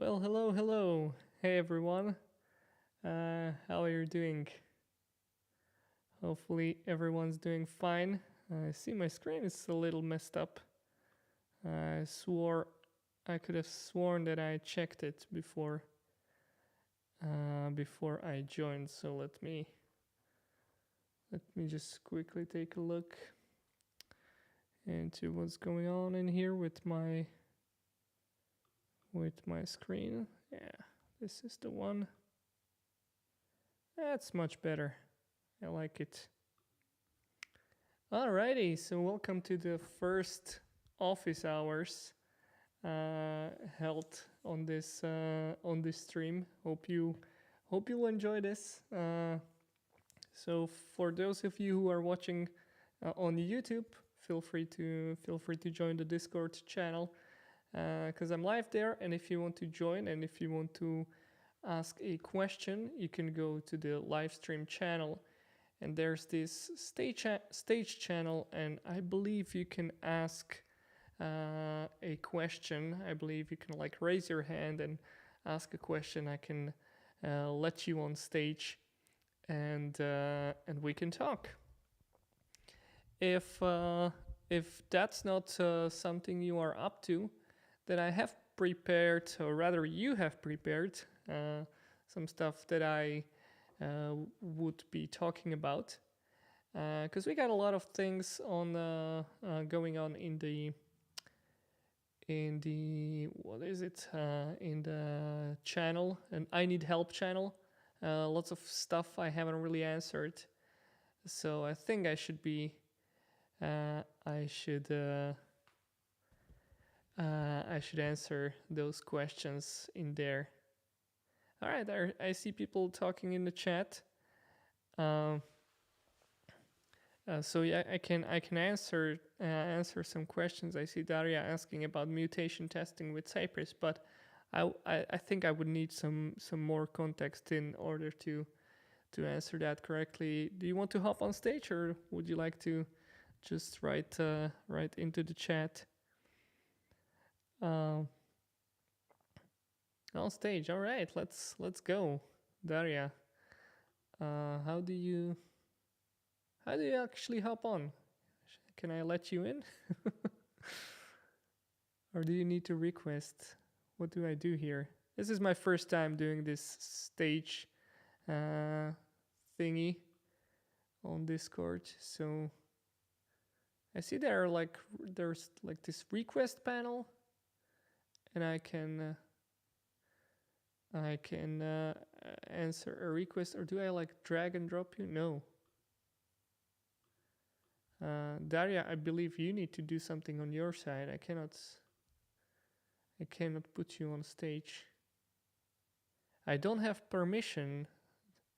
Well, hello, hello. Hey, everyone. How are you doing? Hopefully, everyone's doing fine. I see my screen is a little messed up. I could have sworn that I checked it before I joined. So let me just quickly take a look into what's going on in here with my screen. Yeah, this is the one. That's much better. I like it. Alrighty, so welcome to the first office hours held on this stream. Hope you'll enjoy this. So for those of you who are watching on YouTube, feel free to join the Discord channel because I'm live there. And if you want to join and if you want to ask a question, you can go to the Livestream channel. And there's this stage channel, and I believe you can ask a question. I believe you can like raise your hand and ask a question. I can let you on stage, and we can talk. If that's not something you are up to, then I have prepared, or rather, you have prepared some stuff that I would be talking about, because we got a lot of things on going on in the what is it in the channel, and I need help channel. Lots of stuff I haven't really answered, so I think I should be I should answer those questions in there. All right, I see people talking in the chat. So yeah, I can answer some questions. I see Daria asking about mutation testing with Cypress, but I think I would need some more context in order to answer that correctly. Do you want to hop on stage, or would you like to just write into the chat? On stage. All right, let's go, Daria. How do you actually hop on? Can I let you in? Or do you need to request? What do I do here? This is my first time doing this stage thingy on Discord, so I see there's like this request panel, and I can answer a request, or do I like drag and drop you? No. Daria, I believe you need to do something on your side. I cannot put you on stage. I don't have permission.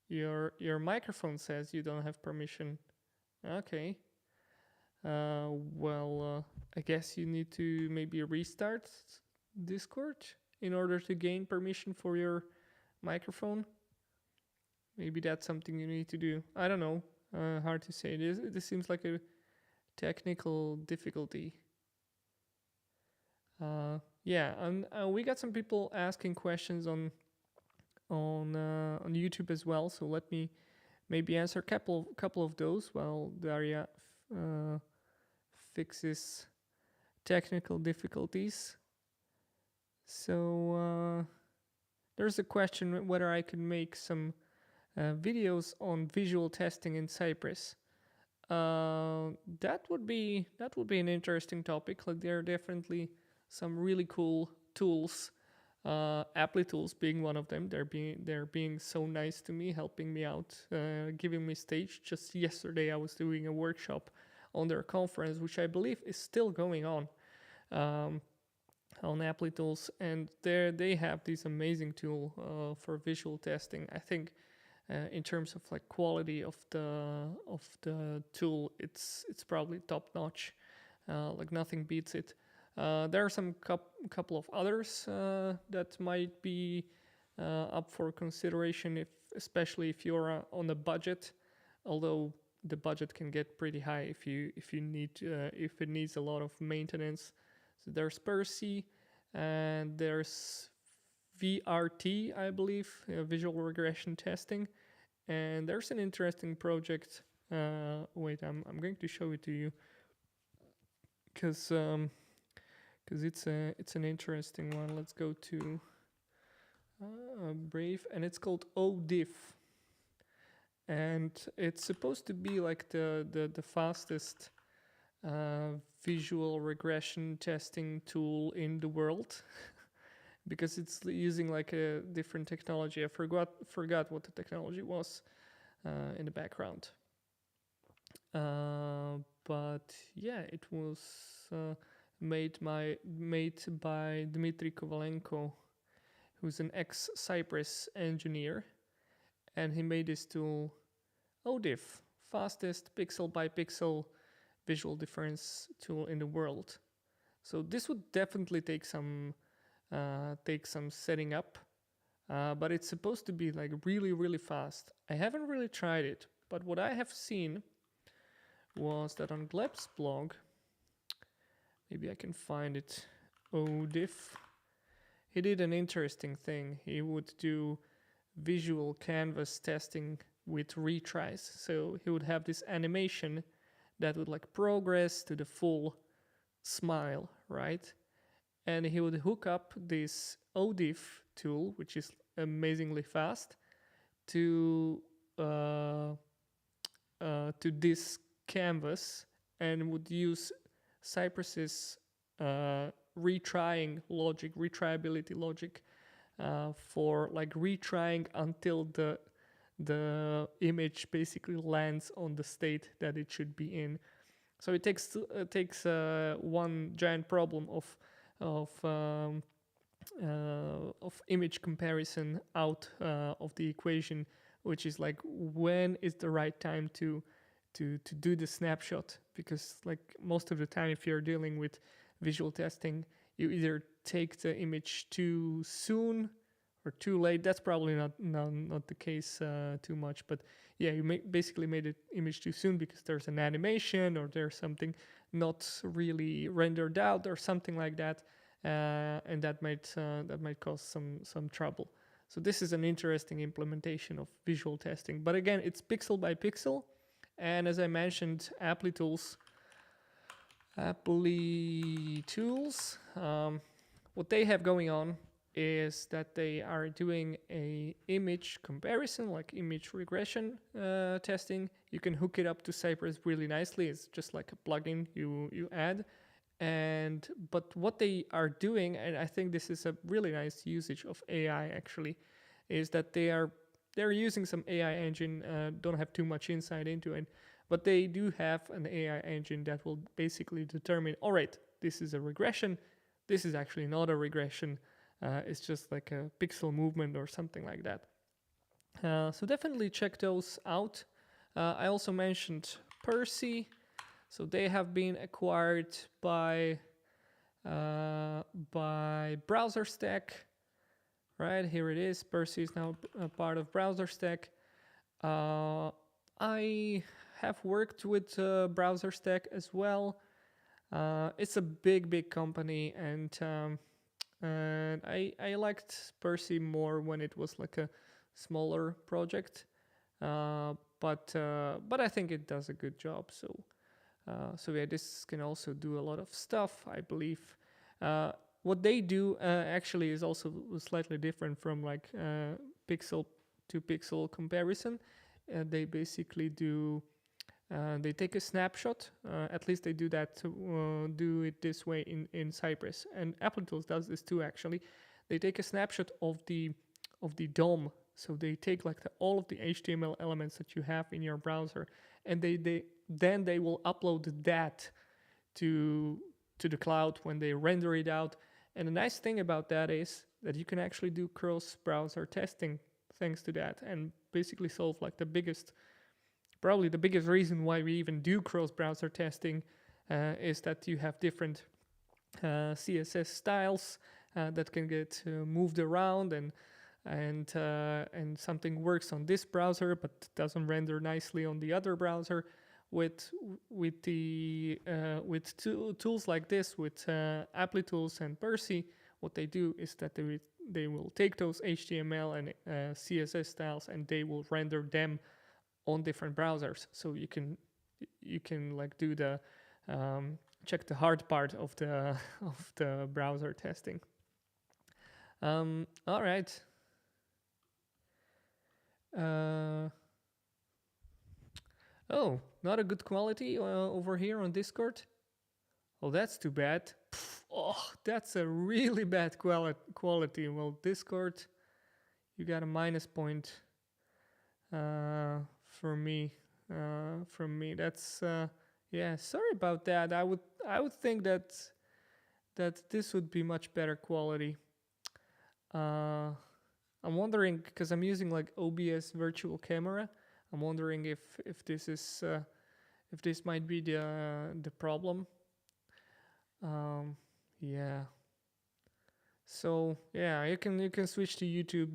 Your microphone says you don't have permission. Okay. Well, I guess you need to maybe restart Discord in order to gain permission for your microphone. Maybe that's something you need to do. I don't know. Hard to say. This seems like a technical difficulty. Yeah, and we got some people asking questions on YouTube as well. So let me maybe answer a couple of those while Daria fixes technical difficulties. So there's a question whether I can make some videos on visual testing in Cypress. That would be an interesting topic. Like, there are definitely some really cool tools, Applitools being one of them. They're being so nice to me, helping me out, giving me stage. Just yesterday I was doing a workshop on their conference, which I believe is still going on Applitools, and they have this amazing tool for visual testing. I think in terms of like quality of the tool, it's probably top notch. Like, nothing beats it. There are some couple of others that might be up for consideration, especially if you're on a budget. Although the budget can get pretty high if it needs a lot of maintenance. So there's Percy, and there's VRT, I believe, visual regression testing. And there's an interesting project. Wait, I'm going to show it to you because it's an interesting one. Let's go to Brave, and it's called ODIF, and it's supposed to be like the fastest visual regression testing tool in the world. Because it's using like a different technology. I forgot what the technology was in the background. But yeah, it was made by Dmitry Kovalenko, who's an ex-Cypress engineer, and he made this tool ODIF, fastest pixel by pixel visual difference tool in the world. So this would definitely take some setting up, but it's supposed to be like really fast. I haven't really tried it, but what I have seen was that on Gleb's blog, maybe I can find it, ODIF, he did an interesting thing. He would do visual canvas testing with retries. So he would have this animation that would like progress to the full smile, right? And he would hook up this ODIF tool, which is amazingly fast, to this canvas, and would use Cypress's retriability logic for like retrying until the image basically lands on the state that it should be in. So it takes one giant problem of image comparison out of the equation, which is like when is the right time to do the snapshot, because like most of the time if you're dealing with visual testing, you either take the image too soon or too late. That's probably not the case too much, but yeah, you basically made the image too soon because there's an animation or there's something not really rendered out or something like that, and that might cause some trouble. So this is an interesting implementation of visual testing, but again, it's pixel by pixel, and as I mentioned, Applitools, what they have going on is that they are doing a image comparison, like image regression testing. You can hook it up to Cypress really nicely. It's just like a plugin you add. But what they are doing, and I think this is a really nice usage of AI actually, is that they're using some AI engine. Don't have too much insight into it, but they do have an AI engine that will basically determine, all right, this is a regression, this is actually not a regression, it's just like a pixel movement or something like that. So definitely check those out. I also mentioned Percy. So they have been acquired by BrowserStack. Right, here it is. Percy is now a part of BrowserStack. I have worked with BrowserStack as well. It's a big company, and I liked Percy more when it was like a smaller project. But I think it does a good job. So yeah, this can also do a lot of stuff, I believe. What they do actually is also slightly different from like pixel to pixel comparison. They basically do, they take a snapshot, at least they do that to do it this way in Cypress. And Applitools does this too, actually. They take a snapshot of the DOM. So they take like all of the HTML elements that you have in your browser, and then they will upload that to the cloud when they render it out. And the nice thing about that is that you can actually do cross-browser testing thanks to that, and basically solve like probably the biggest reason why we even do cross-browser testing is that you have different CSS styles that can get moved around, and something works on this browser but doesn't render nicely on the other browser. With tools like this, with Applitools and Percy, what they do is that they will take those HTML and CSS styles, and they will render them on different browsers. So you can like do the check the hard part of the of the browser testing. All right. Oh, not a good quality over here on Discord. Oh, that's too bad. Oh, that's a really bad quality. Well, Discord, you got a minus point from me. That's yeah. Sorry about that. I would think that this would be much better quality. I'm wondering, because I'm using like OBS virtual camera. I'm wondering if this is if this might be the problem. Yeah. So yeah, you can switch to YouTube.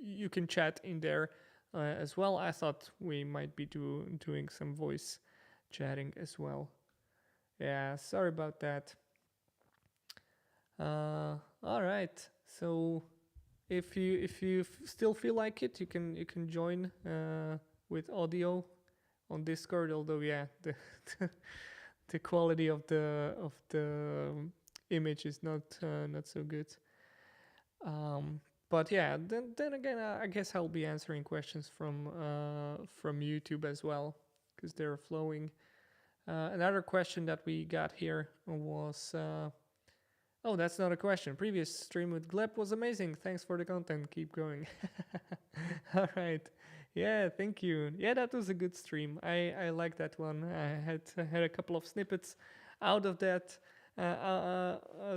You can chat in there as well. I thought we might be doing some voice chatting as well. Yeah, sorry about that. All right. So if you still feel like it, you can join with audio on Discord. Although yeah, the quality of the image is not so good. But yeah, then again, I guess I'll be answering questions from YouTube as well, because they're flowing. Another question that we got here was, oh, that's not a question. Previous stream with Gleb was amazing. Thanks for the content. Keep going. All right. Yeah, thank you. Yeah, that was a good stream. I like that one. I had a couple of snippets out of that.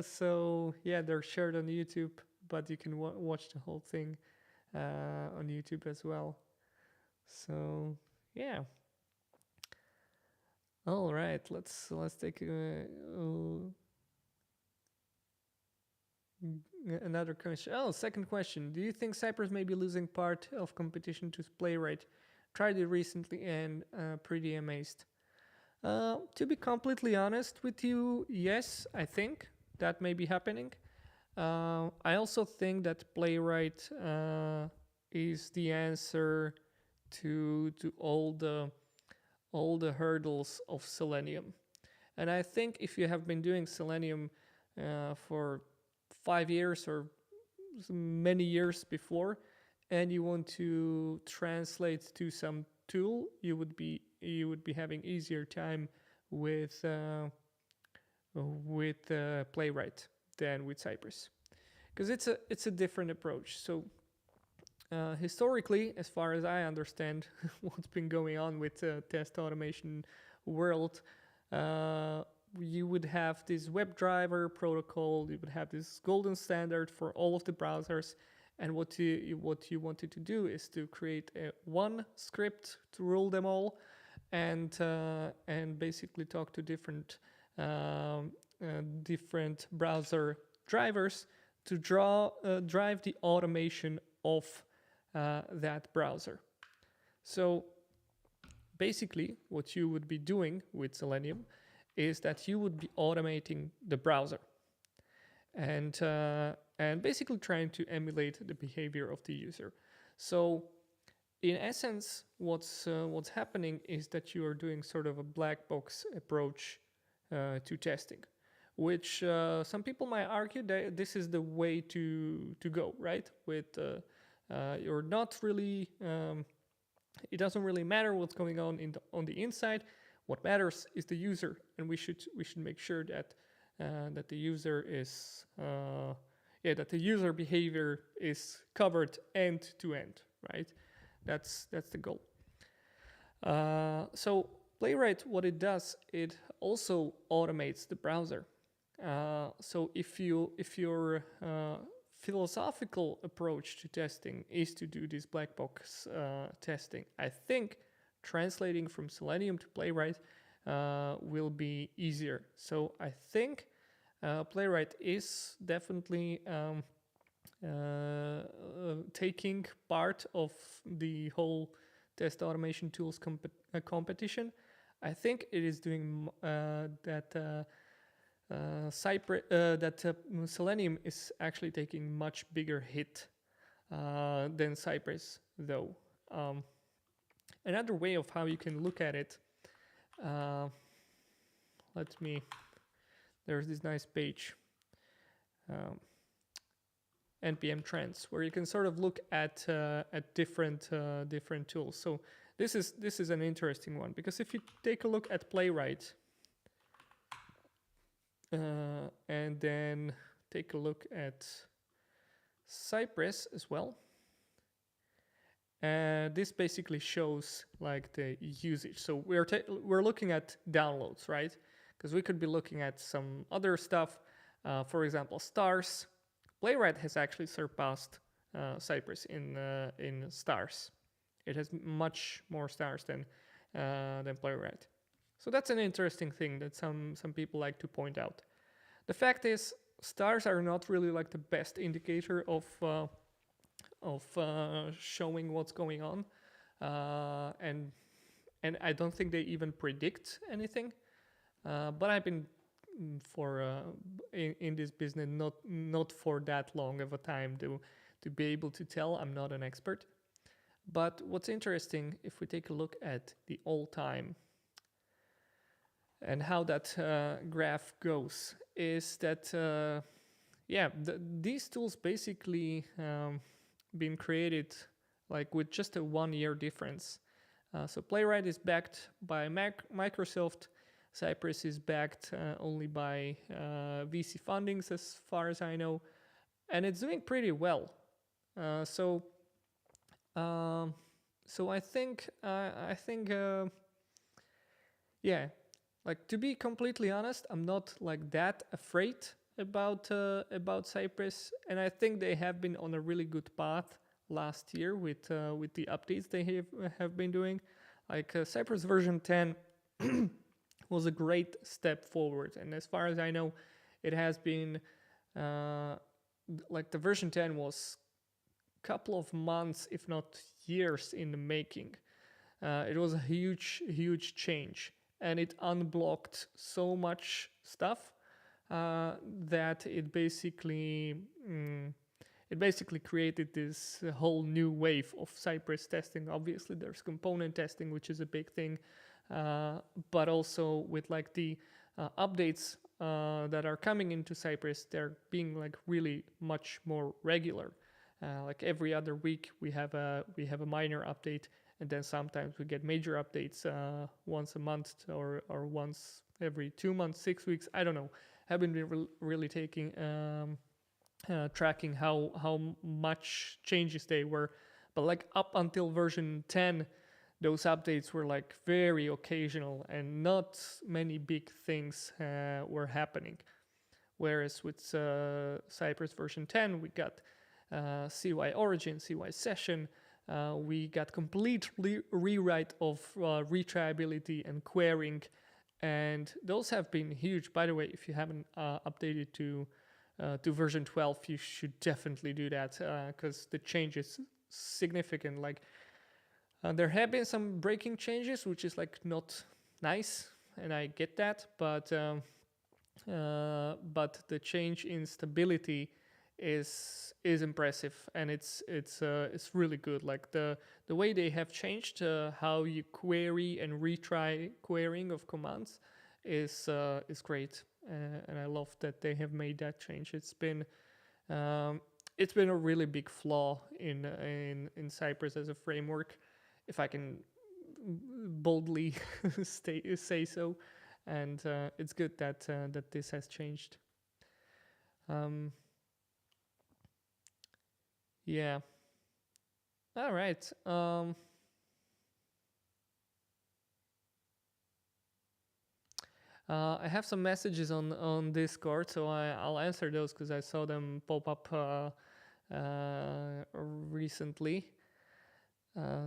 So yeah, they're shared on YouTube, but you can watch the whole thing on YouTube as well. So yeah. All right, let's take another question. Oh, second question. Do you think Cyprus may be losing part of competition to Playwright? Tried it recently and pretty amazed. To be completely honest with you, yes, I think that may be happening. I also think that Playwright is the answer to all the hurdles of Selenium. And I think if you have been doing Selenium for 5 years or many years before, and you want to translate to some tool, you would be having easier time with Playwright than with Cypress, because it's a different approach. So historically, as far as I understand, what's been going on with the test automation world, you would have this WebDriver protocol. You would have this golden standard for all of the browsers, and what you wanted to do is to create one script to rule them all, and basically talk to different browser drivers to drive the automation of that browser. So basically, what you would be doing with Selenium is that you would be automating the browser and basically trying to emulate the behavior of the user. So in essence, what's happening is that you are doing sort of a black box approach to testing, which some people might argue that this is the way to go, right? With you're not really it doesn't really matter what's going on on the inside. What matters is the user, and we should make sure that that the user is that the user behavior is covered end to end, right? That's the goal. So Playwright, what it does, it also automates the browser. So if your philosophical approach to testing is to do this black box testing, I think translating from Selenium to Playwright will be easier. So I think Playwright is definitely taking part of the whole test automation tools competition. I think it is doing that Selenium is actually taking much bigger hit than Cypress, though. Another way of how you can look at it, there's this nice page, npm trends, where you can sort of look at different tools. So this is an interesting one, because if you take a look at Playwright, and then take a look at Cypress as well, this basically shows like the usage. So we're looking at downloads, right? Because we could be looking at some other stuff. For example, stars. Playwright has actually surpassed Cypress in stars. It has much more stars than Playwright. So that's an interesting thing that some people like to point out. The fact is, stars are not really like the best indicator of showing what's going on, and I don't think they even predict anything. But I've been in this business not for that long of a time to be able to tell. I'm not an expert. But what's interesting, if we take a look at the all time and how that graph goes, is that these tools basically been created like with just a 1 year difference. So Playwright is backed by Microsoft. Cypress is backed only by VC fundings, as far as I know, and it's doing pretty well. So I think like, to be completely honest, I'm not like that afraid about Cypress, and I think they have been on a really good path last year with the updates they have been doing. Like Cypress version 10 was a great step forward, and as far as I know, it has been like the version 10 was a couple of months, if not years, in the making. It was a huge change, and it unblocked so much stuff that it basically created this whole new wave of Cypress testing. Obviously, there's component testing, which is a big thing, but also with like the updates that are coming into Cypress, they're being like really much more regular. Like every other week, we have a minor update, and then sometimes we get major updates once a month or once every 2 months, 6 weeks. I don't know. Haven't been really taking tracking how much changes they were, but like up until version 10, those updates were like very occasional and not many big things were happening. Whereas with Cypress version 10, we got CY origin, CY session. We got complete rewrite of retriability and querying, and those have been huge. By the way, if you haven't updated to version 12, you should definitely do that, because the change is significant. Like there have been some breaking changes, which is like not nice, and I get that, but the change in stability is impressive, and it's really good. Like the way they have changed how you query and retry querying of commands is great, and I love that they have made that change. It's been a really big flaw in Cypress as a framework, if I can boldly say so, and it's good that this has changed. Yeah. All right. I have some messages on Discord, so I'll answer those because I saw them pop up recently.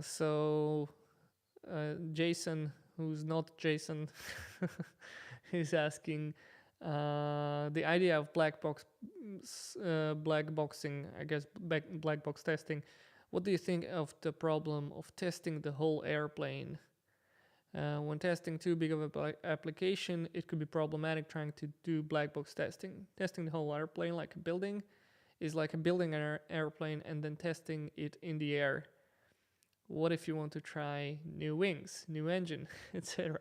So Jason, who's not Jason, is asking the idea of black boxing, I guess, black box testing. What do you think of the problem of testing the whole airplane When testing too big of an application, it could be problematic trying to do black box testing. Testing the whole airplane like a building is like a building an airplane and then testing it in the air. What if you want to try new wings, new engine, etc.?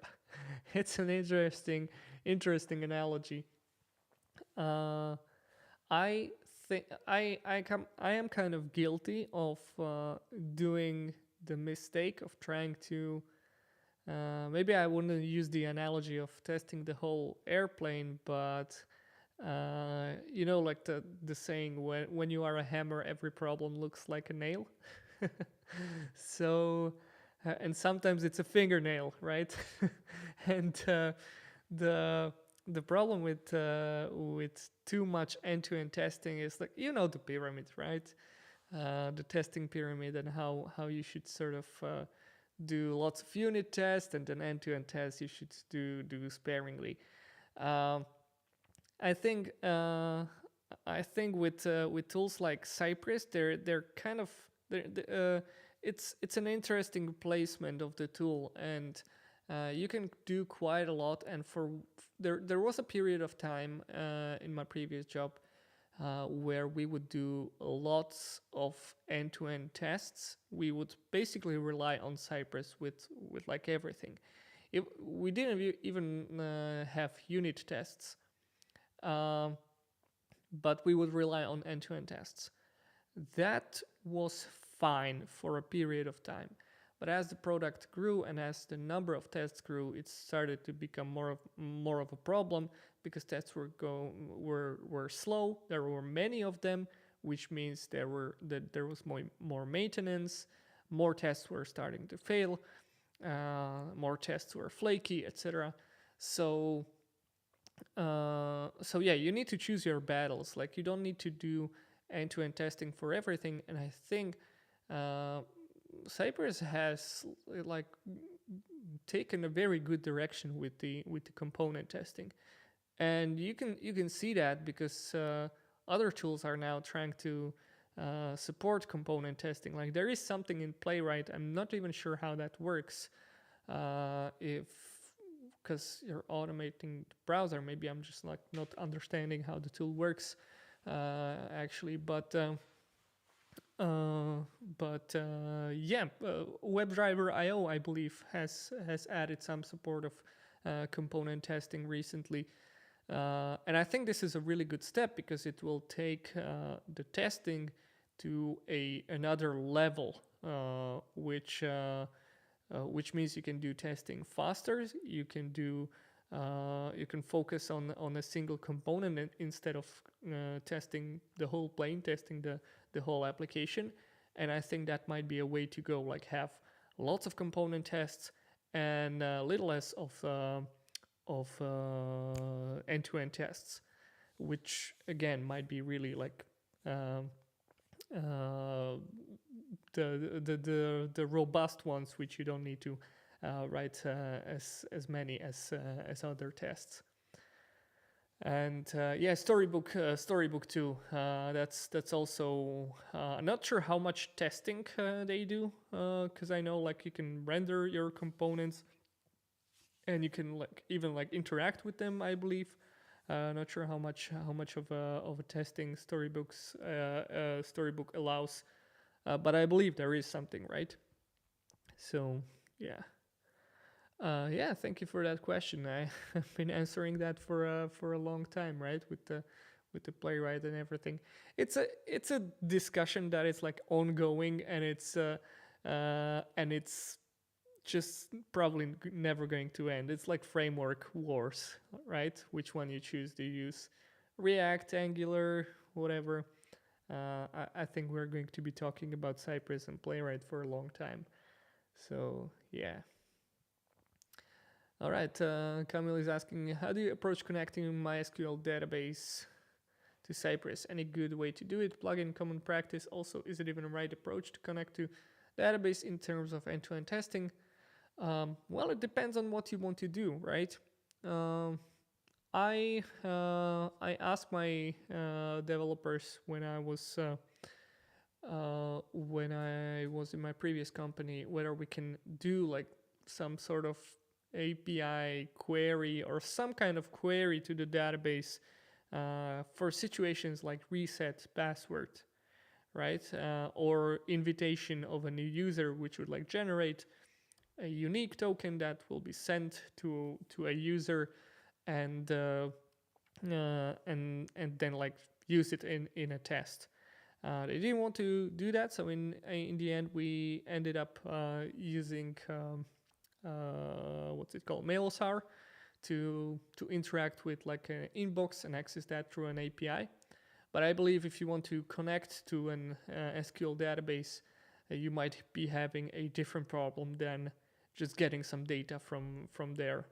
It's an interesting analogy. I think I am kind of guilty of doing the mistake of trying to. Maybe I wouldn't use the analogy of testing the whole airplane, but like the saying, when you are a hammer, every problem looks like a nail. So, and sometimes it's a fingernail, right? And the the problem with too much end-to-end testing is like the pyramid, right? The testing pyramid, and how you should sort of do lots of unit tests, and then end-to-end tests you should do sparingly. Um, I think with tools like Cypress, they're kind of it's an interesting replacement of the tool, and you can do quite a lot. And there was a period of time in my previous job where we would do lots of end-to-end tests. We would basically rely on Cypress with like everything. We didn't even have unit tests, but we would rely on end-to-end tests. That was fine for a period of time. But as the product grew and as the number of tests grew, it started to become more of a problem, because tests were slow. There were many of them, which means there was more maintenance. More tests were starting to fail. More tests were flaky, etc. So yeah, you need to choose your battles. Like, you don't need to do end-to-end testing for everything. And I think Cypress has like taken a very good direction with the component testing, and you can see that because other tools are now trying to support component testing. Like, there is something in Playwright. I'm not even sure how that works. Because you're automating the browser, maybe I'm just like not understanding how the tool works actually, but WebDriver IO, I believe, has added some support of component testing recently, and I think this is a really good step, because it will take the testing to another level, which means you can do testing faster. You can focus on a single component instead of testing the whole plane, testing the whole application. And I think that might be a way to go, like have lots of component tests and little less of end-to-end tests, which again might be really like the robust ones, which you don't need to write as many as other tests. And Storybook 2. That's also not sure how much testing they do, because I know like you can render your components and you can even interact with them, I believe. Not sure how much of a testing Storybook allows, but I believe there is something, right? So yeah. Thank you for that question. I have been answering that for a long time, right? With the Playwright and everything. It's a discussion that is like ongoing, and it's just probably never going to end. It's like framework wars, right? Which one you choose? Do you use React, Angular, whatever? I think we're going to be talking about Cypress and Playwright for a long time. So yeah. All right, Camille is asking, how do you approach connecting MySQL database to Cypress? Any good way to do it? Plugin common practice. Also, is it even the right approach to connect to database in terms of end-to-end testing? Well, it depends on what you want to do, right? I asked my developers when I was in my previous company whether we can do like some sort of API query or some kind of query to the database for situations like reset password, right? Or invitation of a new user, which would like generate a unique token that will be sent to a user, and then like use it in a test. They didn't want to do that, so in the end we ended up using what's it called, Mailsar, to interact with like an inbox and access that through an API. But I believe if you want to connect to an SQL database, you might be having a different problem than just getting some data from there.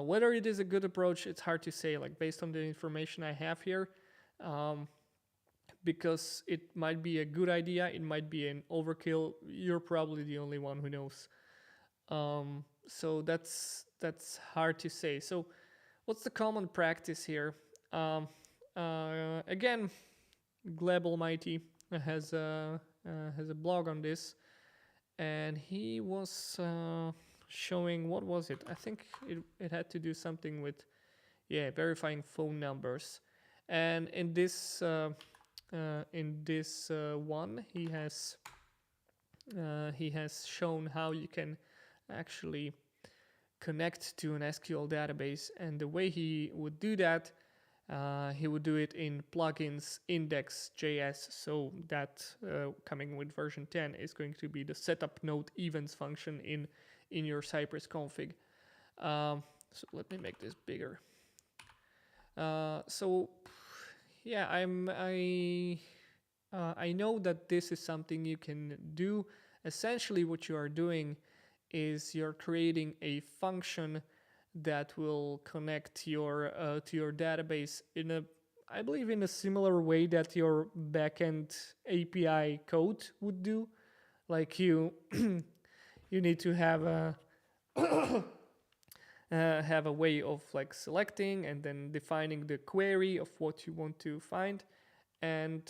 Whether it is a good approach, it's hard to say, like based on the information I have here, because it might be a good idea, it might be an overkill. You're probably the only one who knows. So that's hard to say. So what's the common practice here? Again, Gleb Almighty has a blog on this, and he was showing, what was it? I think it had to do something with verifying phone numbers. And in this one, he has shown how you can actually connect to an SQL database, and the way he would do that, he would do it in plugins index.js. So that coming with version 10 is going to be the setup node events function in your Cypress config. So let me make this bigger. So yeah, I know that this is something you can do. Essentially, what you are doing is you're creating a function that will connect your to your database I believe in a similar way that your backend API code would do. Like you you need to have a way of like selecting and then defining the query of what you want to find. And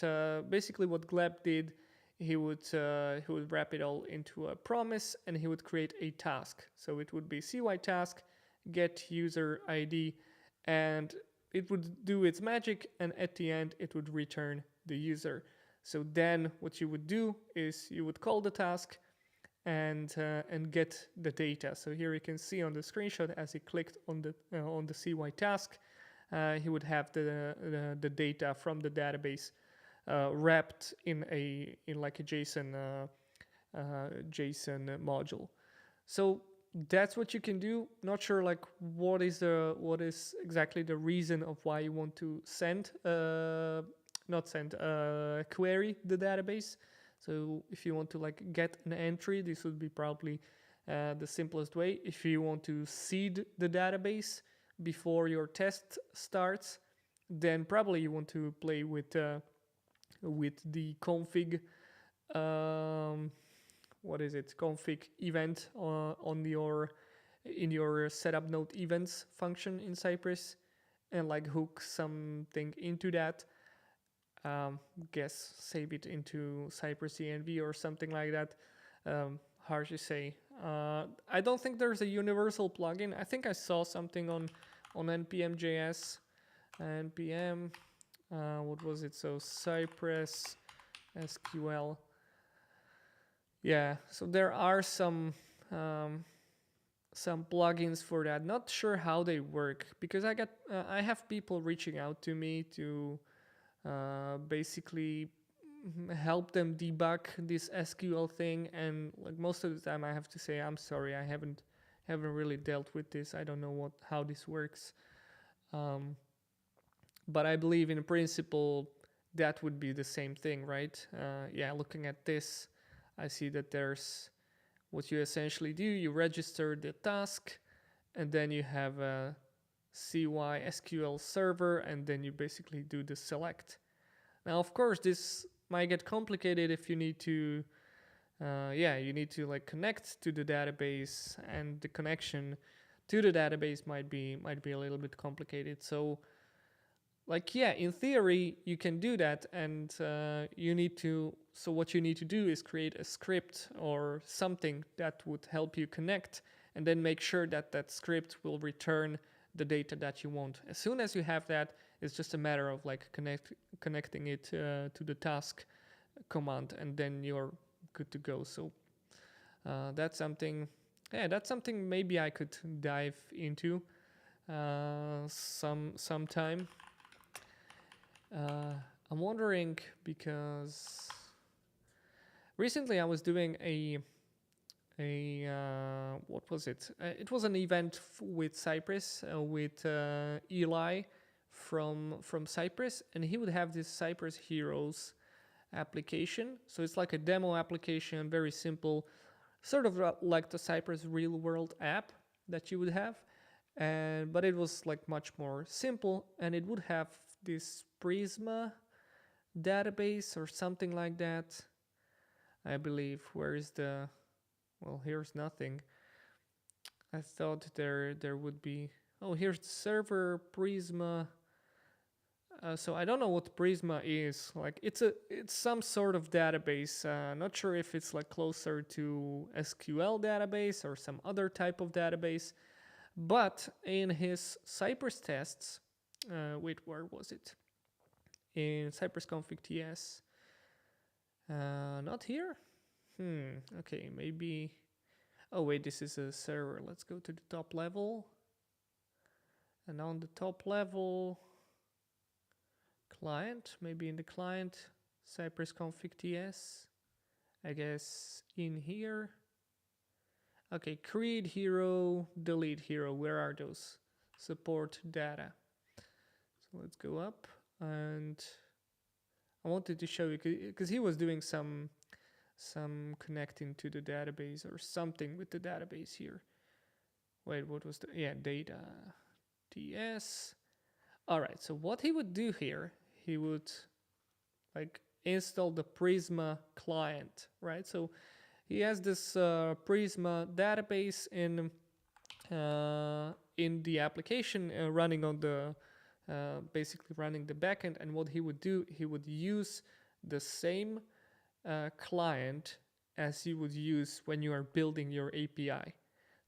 basically what Gleb did, he would wrap it all into a promise, and he would create a task. So it would be CY task, get user ID, and it would do its magic, and at the end it would return the user. So then what you would do is you would call the task and get the data. So here you can see on the screenshot, as he clicked on the CY task, he would have the data from the database wrapped in like a JSON module. So that's what you can do. Not sure like what is exactly the reason of why you want to query the database. So if you want to like get an entry, this would be probably the simplest way. If you want to seed the database before your test starts, then probably you want to play with the config config event in your setup node events function in Cypress, and like hook something into that. Guess save it into Cypress env or something like that. Hard to say. I don't think there's a universal plugin. I think I saw something on npm.js. npm, what was it? So Cypress SQL. Yeah, so there are some plugins for that. Not sure how they work, because I have people reaching out to me to basically help them debug this SQL thing, and like most of the time I have to say, I'm sorry, I haven't really dealt with this. I don't know how this works. But I believe in principle that would be the same thing, right? Yeah, looking at this, I see that there's what you essentially do. You register the task, and then you have a CY SQL server, and then you basically do the select. Now, of course, this might get complicated if you need to, you need to like connect to the database, and the connection to the database might be a little bit complicated. So, like, yeah, in theory, you can do that, and so what you need to do is create a script or something that would help you connect, and then make sure that that script will return the data that you want. As soon as you have that, it's just a matter of like connecting it to the task command, and then you're good to go. So that's something, that's something maybe I could dive into sometime. I'm wondering, because recently I was doing a what was it? It was an event with Cypress, with Eli from Cypress, and he would have this Cypress Heroes application. So it's like a demo application, very simple, sort of like the Cypress real world app that you would have, but it was like much more simple, and it would have this Prisma database or something like that, I believe. Where is the, well, here's nothing. I thought there would be, oh, here's the server Prisma. So I don't know what Prisma is. Like it's some sort of database. Not sure if it's like closer to SQL database or some other type of database. But in his Cypress tests, wait, where was it? In Cypress config TS. Not here? Okay, maybe. Oh wait, this is a server. Let's go to the top level. And on the top level, client, maybe in the client, Cypress config TS, I guess in here. Okay, create hero, delete hero, where are those? Support data. So let's go up, and I wanted to show you, because he was doing some connecting to the database or something with the database here. Wait, what was the, data, TS. All right, so what he would do here, he would like install the Prisma client, right? So he has this Prisma database in the application running on the basically running the backend. And what he would do, he would use the same client as you would use when you are building your API.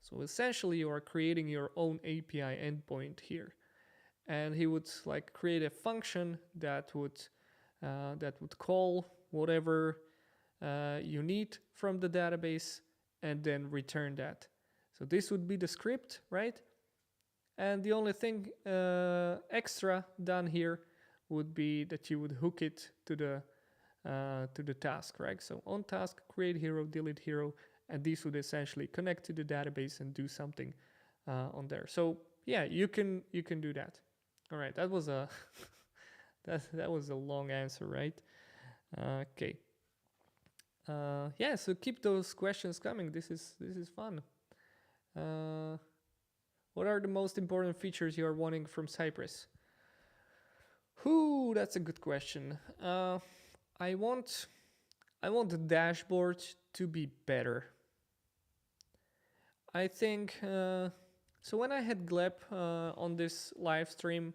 So essentially, you are creating your own API endpoint here, and he would like create a function that would call whatever you need from the database and then return that. So this would be the script, right? And the only thing extra done here would be that you would hook it to the task, right? So on task, create hero, delete hero, and these would essentially connect to the database and do something on there. So yeah, you can do that. All right, that was a that was a long answer, right? Okay. Yeah, so keep those questions coming. This is fun. What are the most important features you are wanting from Cypress? That's a good question. I want the dashboard to be better. I think so. When I had Gleb on this live stream,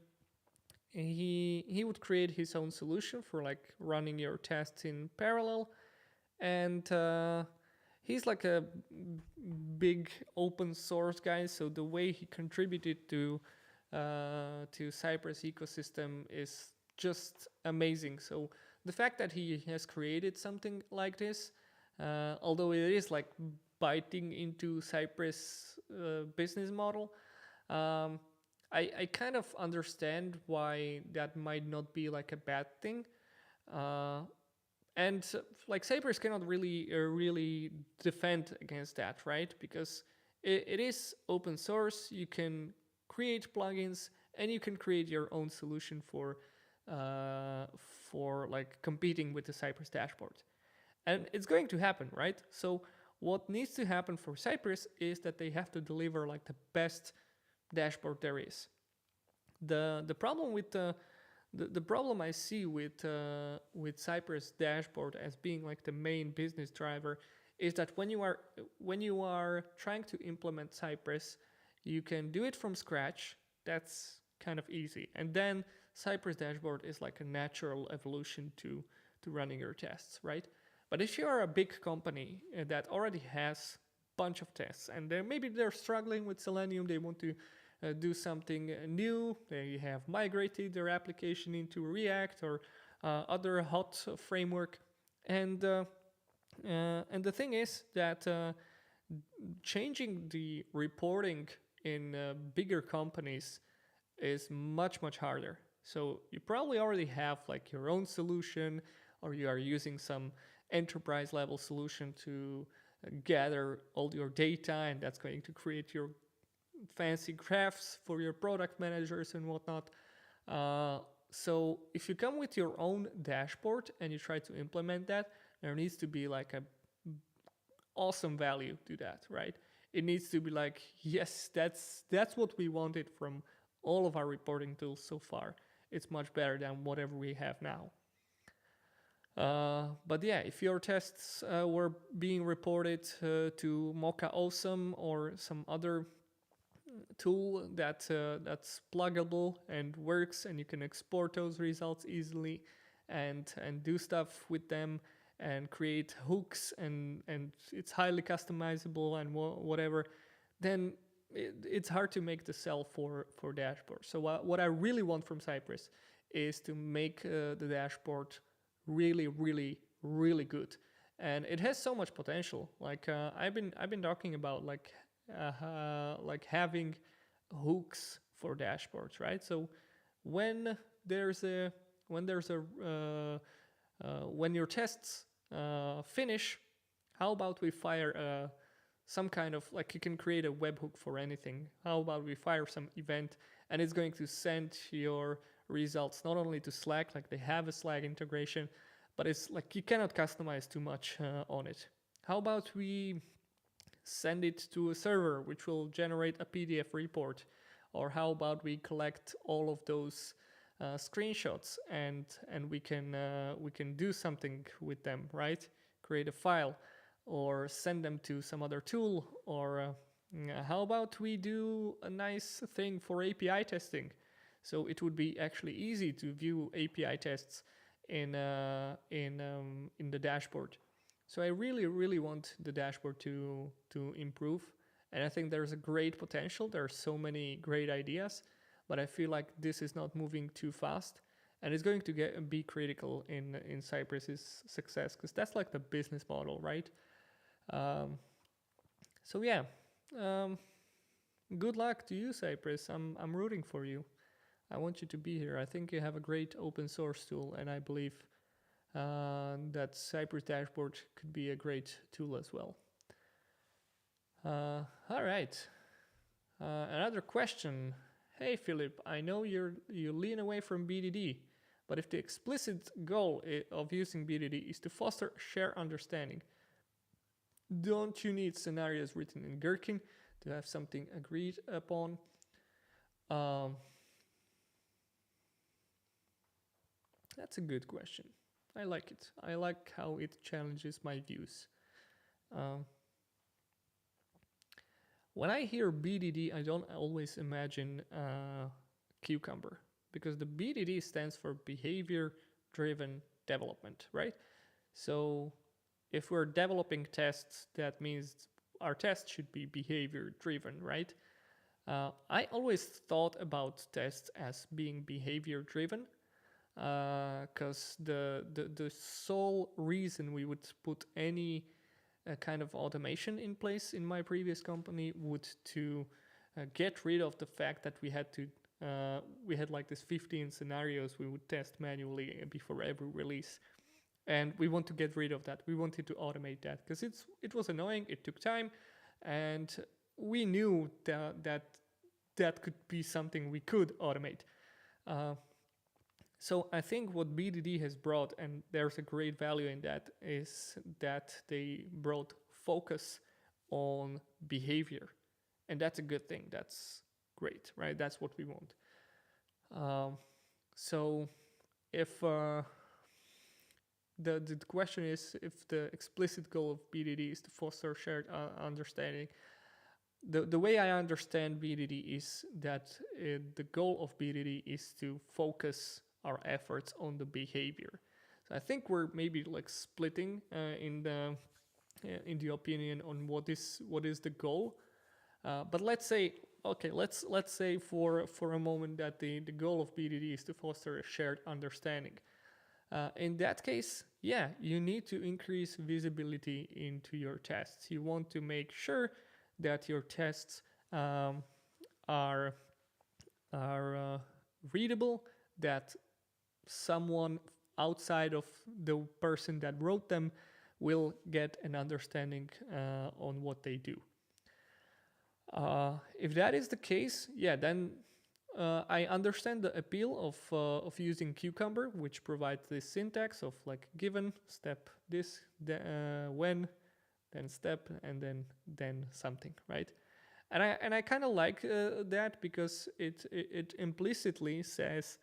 he would create his own solution for like running your tests in parallel, and he's like a big open source guy. So the way he contributed to Cypress ecosystem is just amazing. So the fact that he has created something like this, although it is like biting into Cypress business model, I kind of understand why that might not be like a bad thing. And like Cypress cannot really defend against that, right? Because it is open source. You can create plugins and you can create your own solution for like competing with the Cypress dashboard. And it's going to happen, right? So what needs to happen for Cypress is that they have to deliver like the best dashboard there is. The problem with the problem I see with Cypress dashboard as being like the main business driver is that when you are trying to implement Cypress, you can do it from scratch. That's kind of easy, and then Cypress dashboard is like a natural evolution to running your tests, right? But if you are a big company that already has bunch of tests, and maybe they're struggling with Selenium. They want to do something new. They have migrated their application into React or other hot framework, and the thing is that changing the reporting in bigger companies is much harder. So you probably already have like your own solution, or you are using some enterprise level solution to gather all your data, and that's going to create your fancy graphs for your product managers and whatnot. So if you come with your own dashboard and you try to implement that, there needs to be like a awesome value to that, right? It needs to be like, yes, that's what we wanted from all of our reporting tools so far. It's much better than whatever we have now. But yeah, if your tests were being reported to Mocha Awesome or some other tool that's pluggable and works, and you can export those results easily and do stuff with them and create hooks, and it's highly customizable and whatever, then it's hard to make the sell for dashboard. So what I really want from Cypress is to make the dashboard really good, and it has so much potential. Like I've been talking about like having hooks for dashboards, right? So when your tests finish, how about we fire some kind of, like, you can create a webhook for anything. How about we fire some event, and it's going to send your results not only to Slack, like they have a Slack integration, but it's like you cannot customize too much on it. How about we send it to a server which will generate a PDF report? Or how about we collect all of those screenshots and we can do something with them, right? Create a file or send them to some other tool. Or how about we do a nice thing for API testing? So it would be actually easy to view API tests in the dashboard. So I really want the dashboard to improve, and I think there's a great potential. There are so many great ideas, but I feel like this is not moving too fast, and it's going to be critical in Cypress's success, because that's like the business model, right? So yeah, good luck to you, Cypress. I'm rooting for you. I want you to be here. I think you have a great open source tool, and I believe that Cypress Dashboard could be a great tool as well. All right. Another question. Hey, Philip, I know you lean away from BDD, but if the explicit goal of using BDD is to foster shared understanding, don't you need scenarios written in Gherkin to have something agreed upon? That's a good question. I like it. I like how it challenges my views. When I hear BDD, I don't always imagine Cucumber, because the BDD stands for behavior-driven development, right? So if we're developing tests, that means our tests should be behavior-driven, right? I always thought about tests as being behavior-driven, because the sole reason we would put any kind of automation in place in my previous company would to get rid of the fact that we had like this 15 scenarios we would test manually before every release, and we want to get rid of that. We wanted to automate that because it was annoying, it took time, and we knew that could be something we could automate. So I think what BDD has brought, and there's a great value in that, is that they brought focus on behavior. And that's a good thing. That's great, right? That's what we want. So if the question is if the explicit goal of BDD is to foster shared understanding, the way I understand BDD is that the goal of BDD is to focus our efforts on the behavior. So I think we're maybe like splitting in in the opinion on what is the goal. But let's say, okay, let's say for a moment that the goal of BDD is to foster a shared understanding. In that case, yeah, you need to increase visibility into your tests. You want to make sure that your tests are readable, that someone outside of the person that wrote them will get an understanding on what they do. If that is the case, yeah, then I understand the appeal of using Cucumber, which provides this syntax of like given step this, when, then step, and then something, right? And I kind of like that because it implicitly says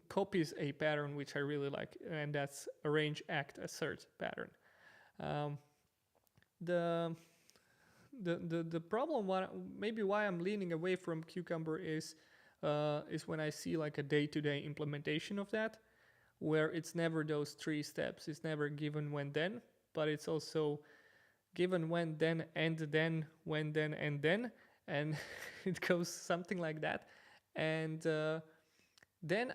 copies a pattern which I really like, and that's arrange, act, assert pattern. The problem, maybe why I'm leaning away from Cucumber is when I see like a day-to-day implementation of that, where it's never those 3 steps. It's never given, when, then, but it's also given, when, then, and then, when, then, and then, and it goes something like that. And then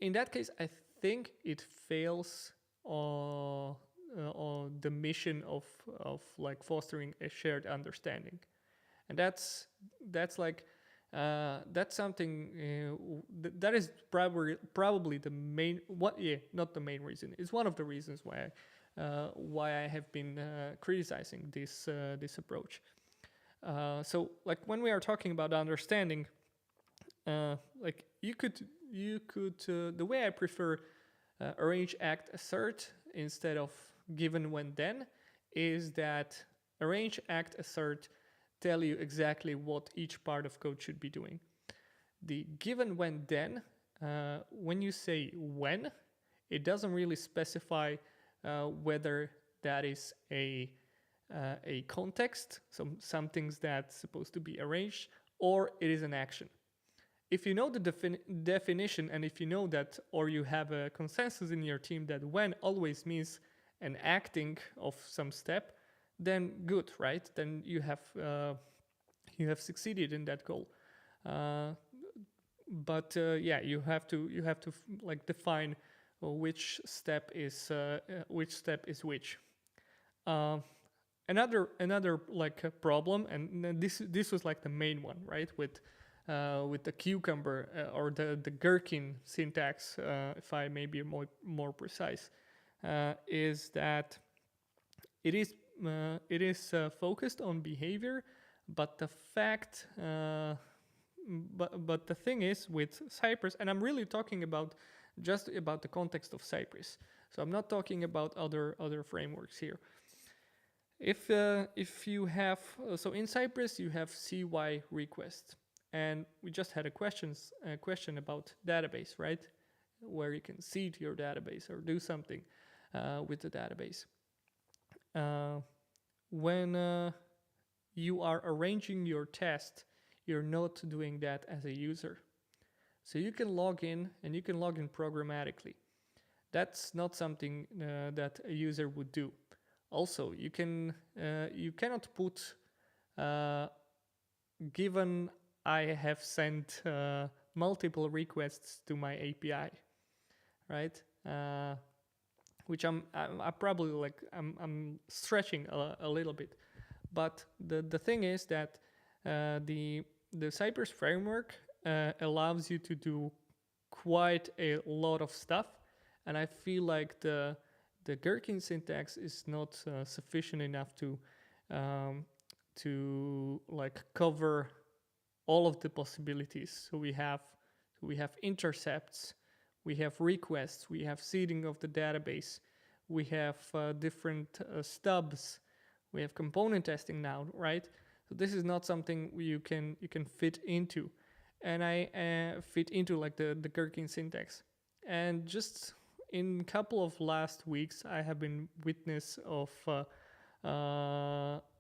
in that case, I think it fails on the mission of like fostering a shared understanding. And that's like that's something that is probably the main, not the main reason. It's one of the reasons why I have been criticizing this approach. So like when we are talking about understanding, like you could the way I prefer arrange, act, assert instead of given, when, then is that arrange, act, assert tell you exactly what each part of code should be doing. The given, when, then, when you say when, it doesn't really specify whether that is a context, some things that's supposed to be arranged, or it is an action. If you know the definition, and if you know that, or you have a consensus in your team that when always means an acting of some step, then good, right? Then you have succeeded in that goal. But yeah, you have to like define which step is which. Another like problem, and this was like the main one, right? With the Cucumber or the gherkin syntax, if I may be more precise, is that it is focused on behavior, but the fact, but the thing is with Cypress, and I'm really talking about just about the context of Cypress. So I'm not talking about other frameworks here. If you have so in Cypress you have CY requests, and we just had a question about database, right? Where you can seed your database or do something with the database. When you are arranging your test, you're not doing that as a user. So you can log in, and you can log in programmatically. That's not something that a user would do. Also, you cannot put given I have sent multiple requests to my API, right? Which I'm probably like I'm stretching a little bit, but the thing is that the Cypress framework allows you to do quite a lot of stuff, and I feel like the gherkin syntax is not sufficient enough to like cover all of the possibilities. So we have intercepts, we have requests, we have seeding of the database, we have different stubs, we have component testing now, right? So this is not something you can fit into, and I fit into like the gherkin syntax. And just in a couple of last weeks, I have been witness of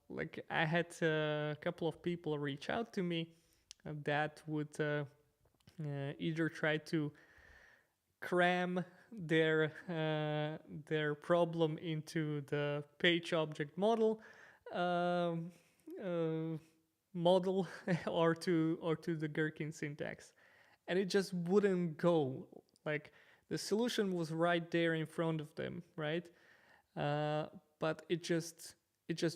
like I had a couple of people reach out to me that would either try to cram their problem into the page object model um, model or to the Gherkin syntax, and it just wouldn't go. Like the solution was right there in front of them, right? Uh, but it just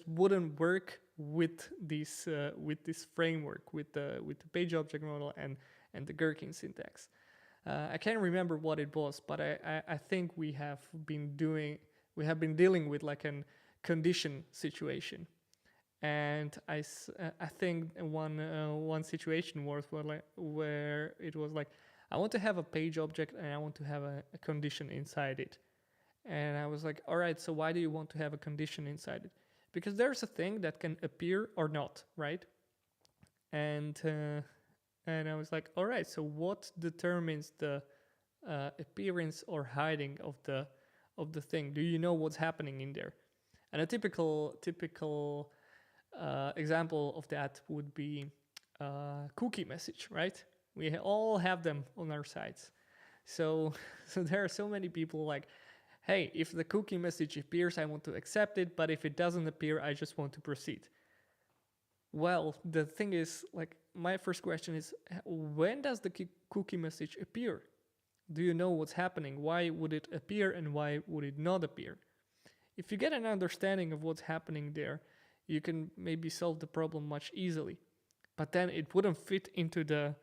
wouldn't work with this framework, with the page object model and the Gherkin syntax. I can't remember what it was, but I think we have been dealing with like an condition situation, and I think one situation was where it was like I want to have a page object and I want to have a condition inside it, and I was like, all right, so why do you want to have a condition inside it? Because there's a thing that can appear or not, right? And I was like, all right, so what determines the appearance or hiding of the thing? Do you know what's happening in there? And a typical example of that would be cookie message, right? We all have them on our sites. So there are so many people like, hey, if the cookie message appears, I want to accept it, but if it doesn't appear, I just want to proceed. Well, the thing is, like, my first question is, when does the cookie message appear? Do you know what's happening? Why would it appear and why would it not appear? If you get an understanding of what's happening there, you can maybe solve the problem much easily. But then it wouldn't fit into the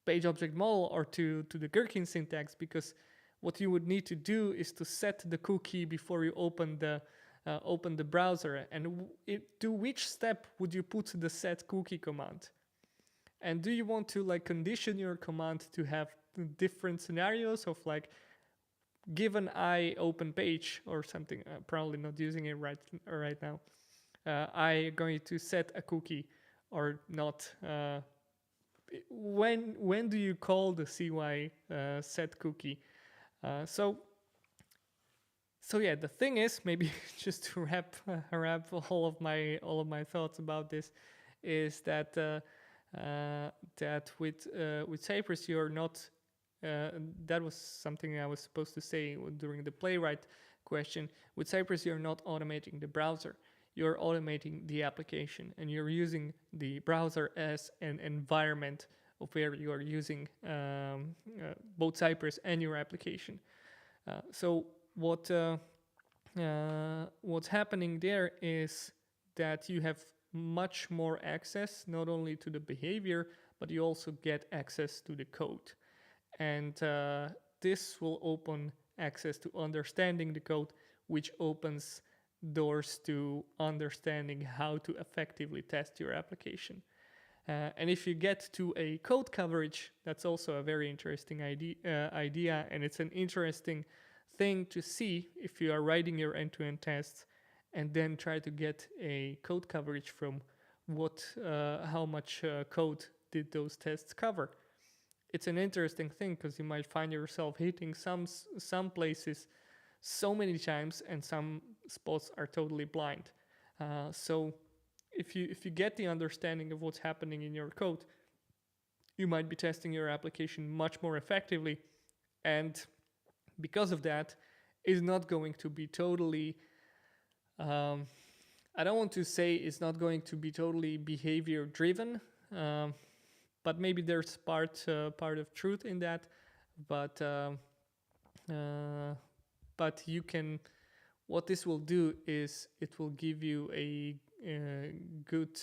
page object model or to the Gherkin syntax, because what you would need to do is to set the cookie before you open the browser. And to which step would you put the set cookie command? And do you want to like condition your command to have different scenarios of like, given I open page or something? Probably not using it right now. I going to set a cookie or not? When do you call the CY set cookie? So yeah, the thing is, maybe just to wrap all of my thoughts about this, is that that with Cypress you're not. That was something I was supposed to say during the playwright question. With Cypress, you're not automating the browser. You're automating the application, and you're using the browser as an environment of where you are using both Cypress and your application. So what's happening there is that you have much more access, not only to the behavior, but you also get access to the code. And this will open access to understanding the code, which opens doors to understanding how to effectively test your application. And if you get to a code coverage, that's also a very interesting idea, and it's an interesting thing to see if you are writing your end-to-end tests and then try to get a code coverage from how much code did those tests cover. It's an interesting thing because you might find yourself hitting some places so many times, and some spots are totally blind. So if you get the understanding of what's happening in your code, you might be testing your application much more effectively, and because of that, it's not going to be totally. I don't want to say it's not going to be totally behavior driven. But maybe there's part of truth in that, but you can. What this will do is it will give you a good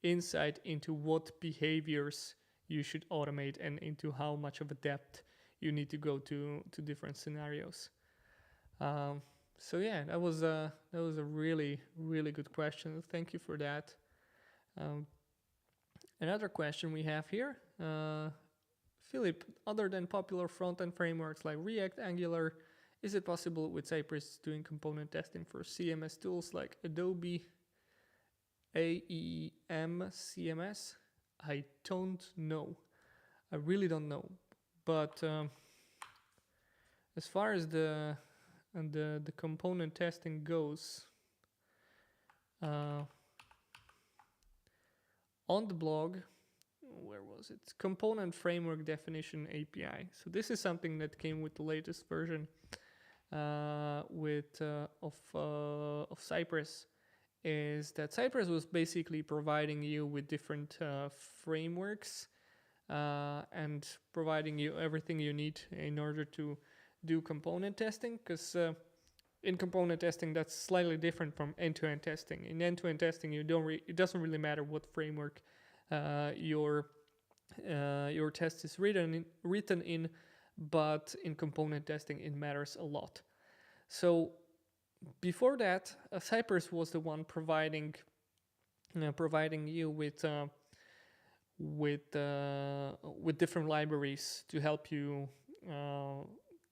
insight into what behaviors you should automate and into how much of a depth you need to go to different scenarios. So yeah, that was a really good question. Thank you for that. Another question we have here, Philip, other than popular front-end frameworks like React, Angular, is it possible with Cypress doing component testing for CMS tools like Adobe AEM CMS? I don't know. I really don't know. But as far as the component testing goes, on the blog, where was it? Component Framework Definition API. So this is something that came with the latest version of Cypress. Is that Cypress was basically providing you with different frameworks and providing you everything you need in order to do component testing, because in component testing that's slightly different from end-to-end testing. In end-to-end testing, it doesn't really matter what framework your test is written in, but in component testing it matters a lot. So before that, Cypress was the one providing you with different libraries to help you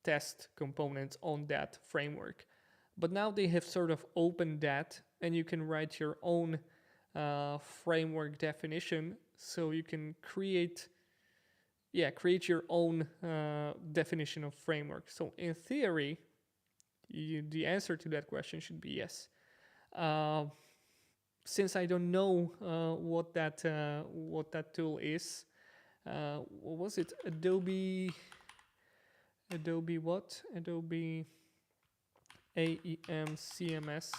test components on that framework. But now they have sort of opened that, and you can write your own framework definition. So you can create your own definition of framework. So in theory, the answer to that question should be yes. Since I don't know what that tool is, what was it? Adobe what? Adobe AEM CMS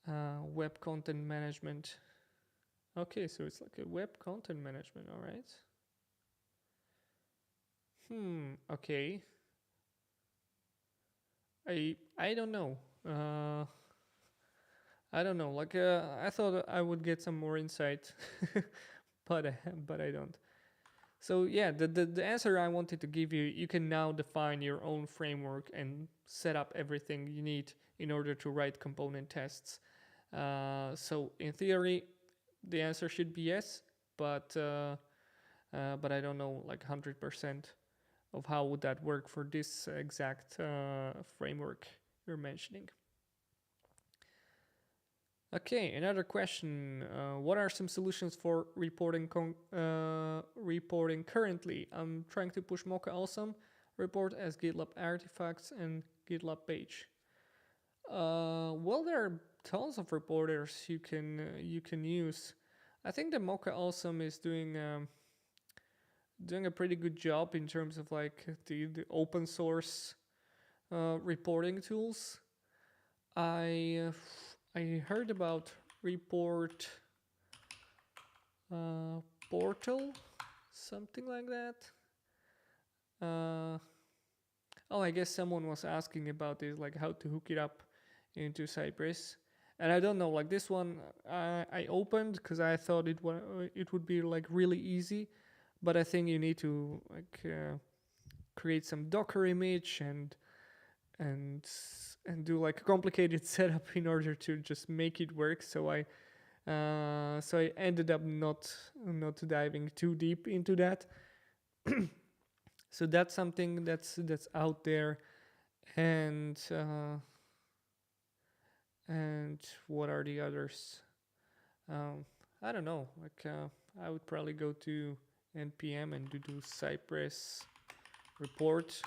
web content management. Okay, so it's like a web content management, all right. Okay. I don't know. I don't know. Like I thought I would get some more insight, but I don't. So yeah, the answer I wanted to give you, you can now define your own framework and set up everything you need in order to write component tests. So in theory, the answer should be yes, but I don't know like 100% of how would that work for this exact framework you're mentioning. Okay, another question. What are some solutions for reporting currently? I'm trying to push Mocha Awesome report as GitLab artifacts and GitLab page. Well, there are tons of reporters you can use. I think the Mocha Awesome is doing a pretty good job in terms of like the open source reporting tools. I heard about Report Portal, something like that. I guess someone was asking about this, like how to hook it up into Cypress. And I don't know, like this one I opened because I thought it would be like really easy, but I think you need to like create some Docker image and do like a complicated setup in order to just make it work. So I ended up not diving too deep into that. So that's something that's out there, and what are the others? I don't know. Like I would probably go to npm and do Cypress report.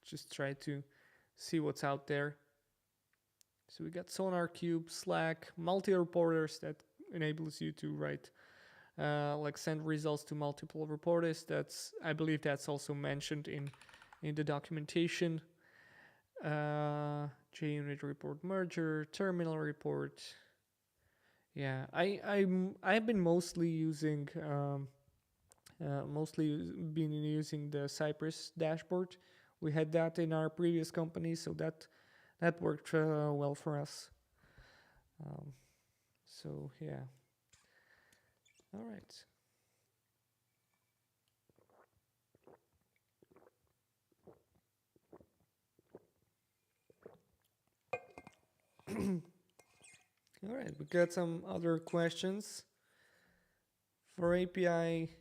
Just try to see what's out there. So we got SonarQube, Slack, multi-reporters that enables you to write, like send results to multiple reporters. I believe that's also mentioned in the documentation. JUnit report merger, terminal report. Yeah, I've been mostly using the Cypress dashboard. We had that in our previous company, so that worked well for us. So yeah. All right. All right, we got some other questions. For API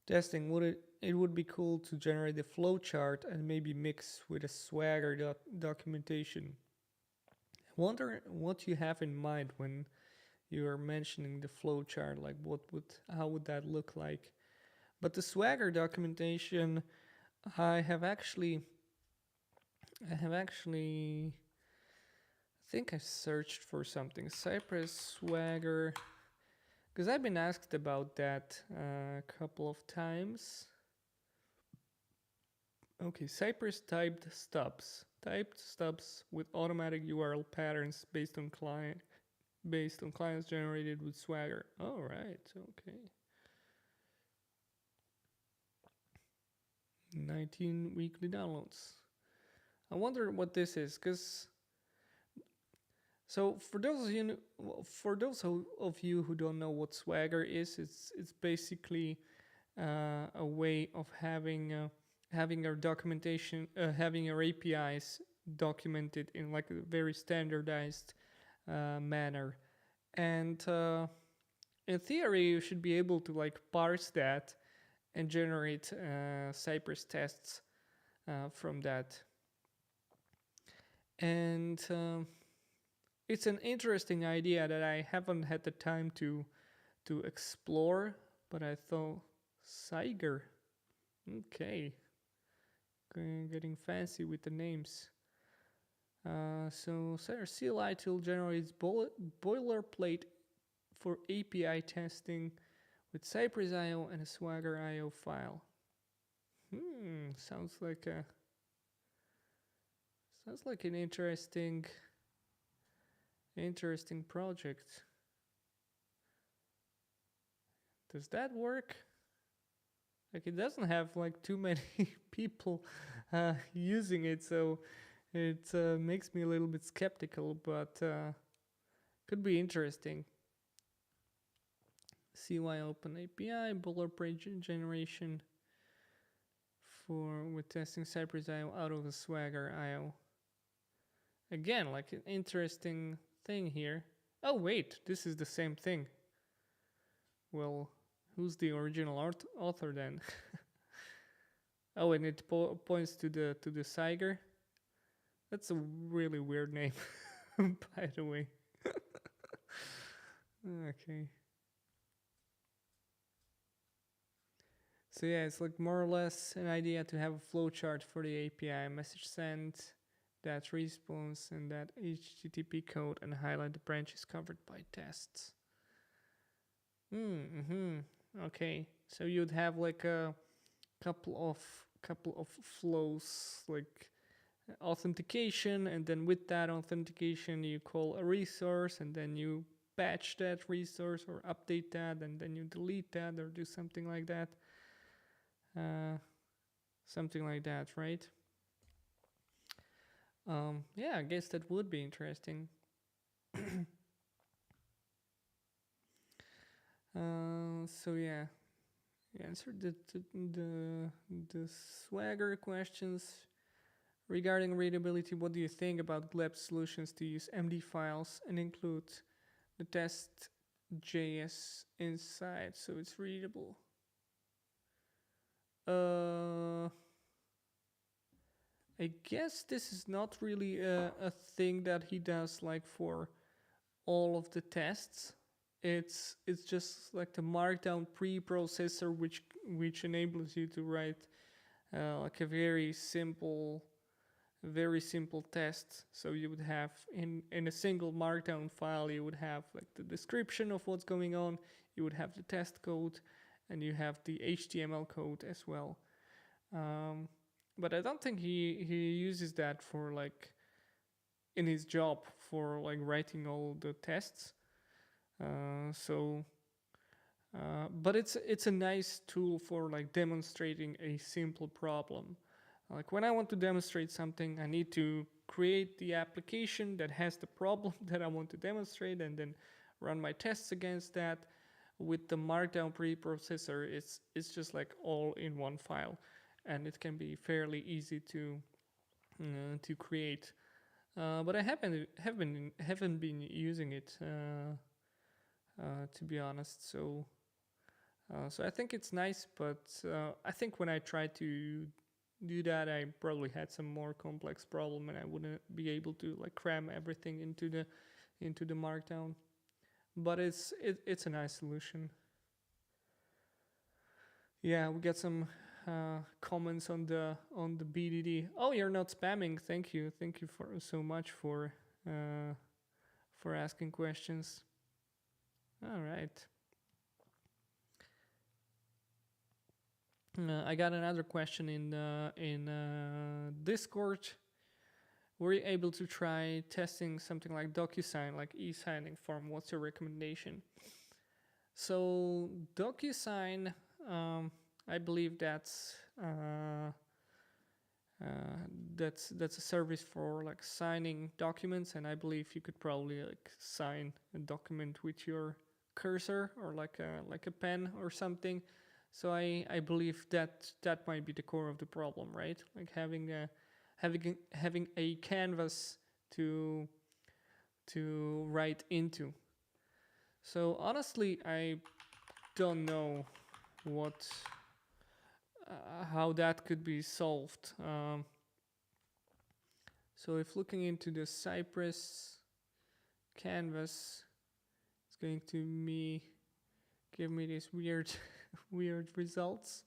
testing, it would be cool to generate a flowchart and maybe mix with a Swagger documentation. I wonder what you have in mind when you are mentioning the flowchart. Like, how would that look like? But the Swagger documentation, I think I searched for something. Cypress Swagger, Because I've been asked about that a couple of times. Okay, Cypress typed stubs. Typed stubs with automatic URL patterns based on clients generated with Swagger. All right, okay. 19 weekly downloads. I wonder what this is, because so for those of you who don't know what Swagger is, it's basically a way of having our documentation, having our APIs documented in like a very standardized manner, and in theory you should be able to like parse that and generate Cypress tests from that. And it's an interesting idea that I haven't had the time to explore, but I thought Cyger. Okay, getting fancy with the names. So CLI tool generates boilerplate for API testing with Cypress IO and a Swagger IO file. Sounds like an interesting project. Does that work? Like, it doesn't have like too many people using it, so it makes me a little bit skeptical, but could be interesting. CY Open API, boilerplate generation with testing Cypress IO out of the Swagger IO. Again, like an interesting thing here. Oh wait, this is the same thing. Well, who's the original author then? Oh, and it points to the Cyger. That's a really weird name, by the way. Okay. So yeah, it's like more or less an idea to have a flowchart for the API message sent, that response, and that HTTP code, and highlight the branches covered by tests. Okay, so you'd have like a couple of flows, like authentication, and then with that authentication you call a resource, and then you patch that resource or update that, and then you delete that or do something like that. Right? Yeah, I guess that would be interesting. So yeah, we answered the Swagger questions. Regarding readability, what do you think about gleb solutions to use MD files and include the test.js inside so it's readable? I guess this is not really a thing that he does like for all of the tests. It's just like the markdown preprocessor which enables you to write like a very simple test. So you would have in a single markdown file, you would have like the description of what's going on, you would have the test code, and you have the HTML code as well. But I don't think he uses that for like in his job for like writing all the tests. But it's a nice tool for like demonstrating a simple problem. Like when I want to demonstrate something, I need to create the application that has the problem that I want to demonstrate and then run my tests against that. With the markdown preprocessor, it's just like all in one file, and it can be fairly easy to create. But I haven't been using it to be honest. So I think it's nice, but I think when I tried to do that, I probably had some more complex problem, and I wouldn't be able to like cram everything into the markdown. But it's a nice solution. Yeah, we got some comments on the BDD. Oh, you're not spamming. Thank you for so much for asking questions. All right. I got another question in Discord. Were you able to try testing something like DocuSign, like e-signing form? What's your recommendation? So DocuSign, I believe that's a service for like signing documents, and I believe you could probably like sign a document with your cursor or like a pen or something. So I believe that might be the core of the problem, right? Like having a canvas to write into. So honestly, I don't know what how that could be solved. So if looking into the Cypress canvas, it's going to give me these weird weird results.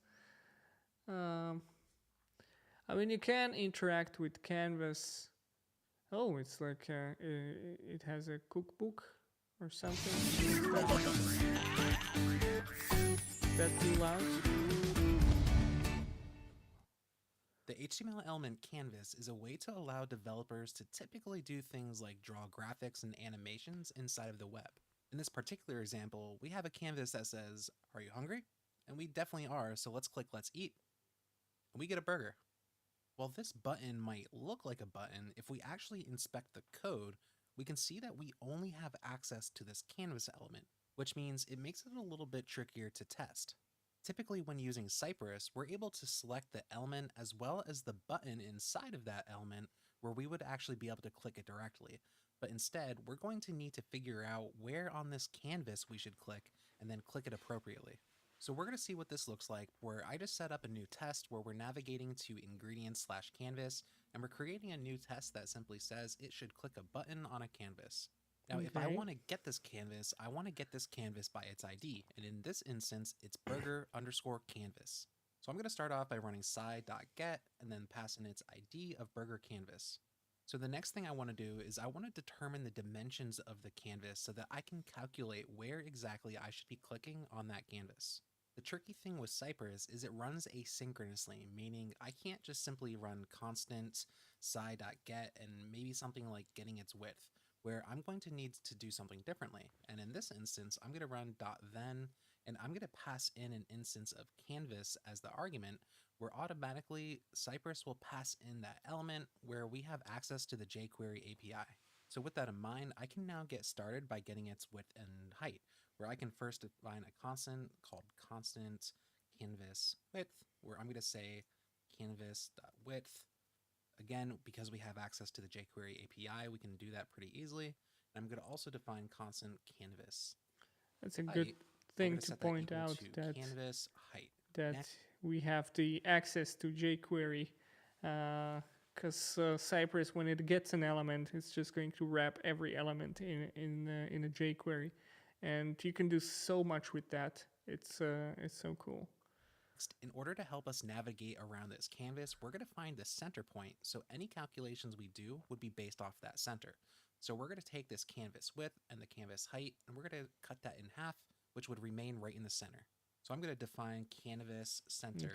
I mean, you can interact with canvas. Oh, it's like it has a cookbook or something. That too loud? The HTML element canvas is a way to allow developers to typically do things like draw graphics and animations inside of the web. In this particular example, we have a canvas that says, "Are you hungry?" And we definitely are, so let's click "Let's eat." And we get a burger. While this button might look like a button, if we actually inspect the code, we can see that we only have access to this canvas element, which means it makes it a little bit trickier to test. Typically, when using Cypress, we're able to select the element as well as the button inside of that element where we would actually be able to click it directly. But instead, we're going to need to figure out where on this canvas we should click and then click it appropriately. So we're going to see what this looks like, where I just set up a new test where we're navigating to ingredients/canvas, and we're creating a new test that simply says it should click a button on a canvas. Now, if I want to get this canvas, I want to get this canvas by its ID, and in this instance, it's burger_canvas. So I'm going to start off by running sci.get and then pass in its ID of burger canvas. So the next thing I want to do is I want to determine the dimensions of the canvas so that I can calculate where exactly I should be clicking on that canvas. The tricky thing with Cypress is it runs asynchronously, meaning I can't just simply run constant sci.get and maybe something like getting its width, where I'm going to need to do something differently. And in this instance, I'm going to run .then, and I'm going to pass in an instance of canvas as the argument, where automatically Cypress will pass in that element where we have access to the jQuery API. So with that in mind, I can now get started by getting its width and height, where I can first define a constant called constant canvas width, where I'm going to say canvas.width. Again, because we have access to the jQuery API, we can do that pretty easily. And I'm going to also define constant canvas. That's a good thing to point out that canvas height. We have the access to jQuery, because Cypress, when it gets an element, it's just going to wrap every element in a jQuery, and you can do so much with that. It's so cool. In order to help us navigate around this canvas, we're going to find the center point, so any calculations we do would be based off that center. So we're going to take this canvas width and the canvas height, and we're going to cut that in half, which would remain right in the center. So I'm going to define canvas center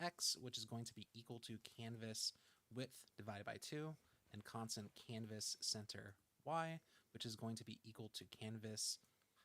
x, which is going to be equal to canvas width divided by 2, and constant canvas center y, which is going to be equal to canvas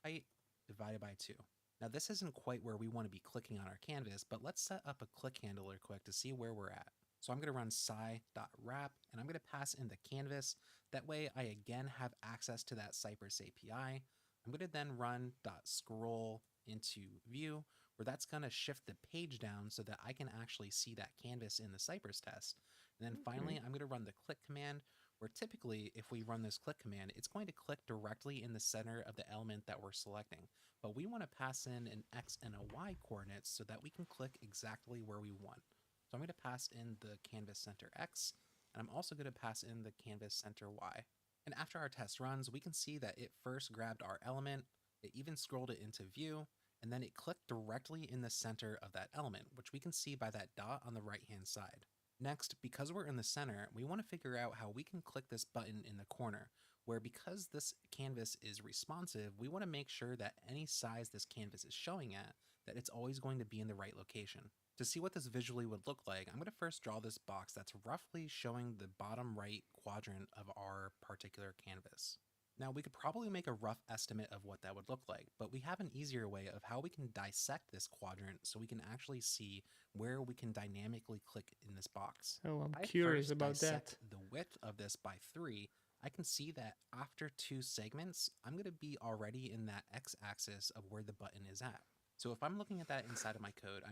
height divided by 2. Now this isn't quite where we want to be clicking on our canvas, but let's set up a click handler quick to see where we're at. So I'm going to run sci.wrap, and I'm going to pass in the canvas. That way I again have access to that Cypress API. I'm going to then run .scroll into view, where that's going to shift the page down so that I can actually see that canvas in the Cypress test. And then finally, I'm going to run the click command, where typically if we run this click command, it's going to click directly in the center of the element that we're selecting. But we want to pass in an X and a Y coordinates so that we can click exactly where we want. So I'm going to pass in the canvas center X, and I'm also going to pass in the canvas center Y. And after our test runs, we can see that it first grabbed our element, it even scrolled it into view, and then it clicked directly in the center of that element, which we can see by that dot on the right-hand side. Next, because we're in the center, we want to figure out how we can click this button in the corner, where because this canvas is responsive, we want to make sure that any size this canvas is showing at, that it's always going to be in the right location. To see what this visually would look like, I'm going to first draw this box that's roughly showing the bottom right quadrant of our particular canvas. Now, we could probably make a rough estimate of what that would look like, but we have an easier way of how we can dissect this quadrant so we can actually see where we can dynamically click in this box. Oh, I'm If I curious first about dissect that. the width of this by 3, I can see that after 2 segments, I'm going to be already in that x-axis of where the button is at. So if I'm looking at that inside of my code,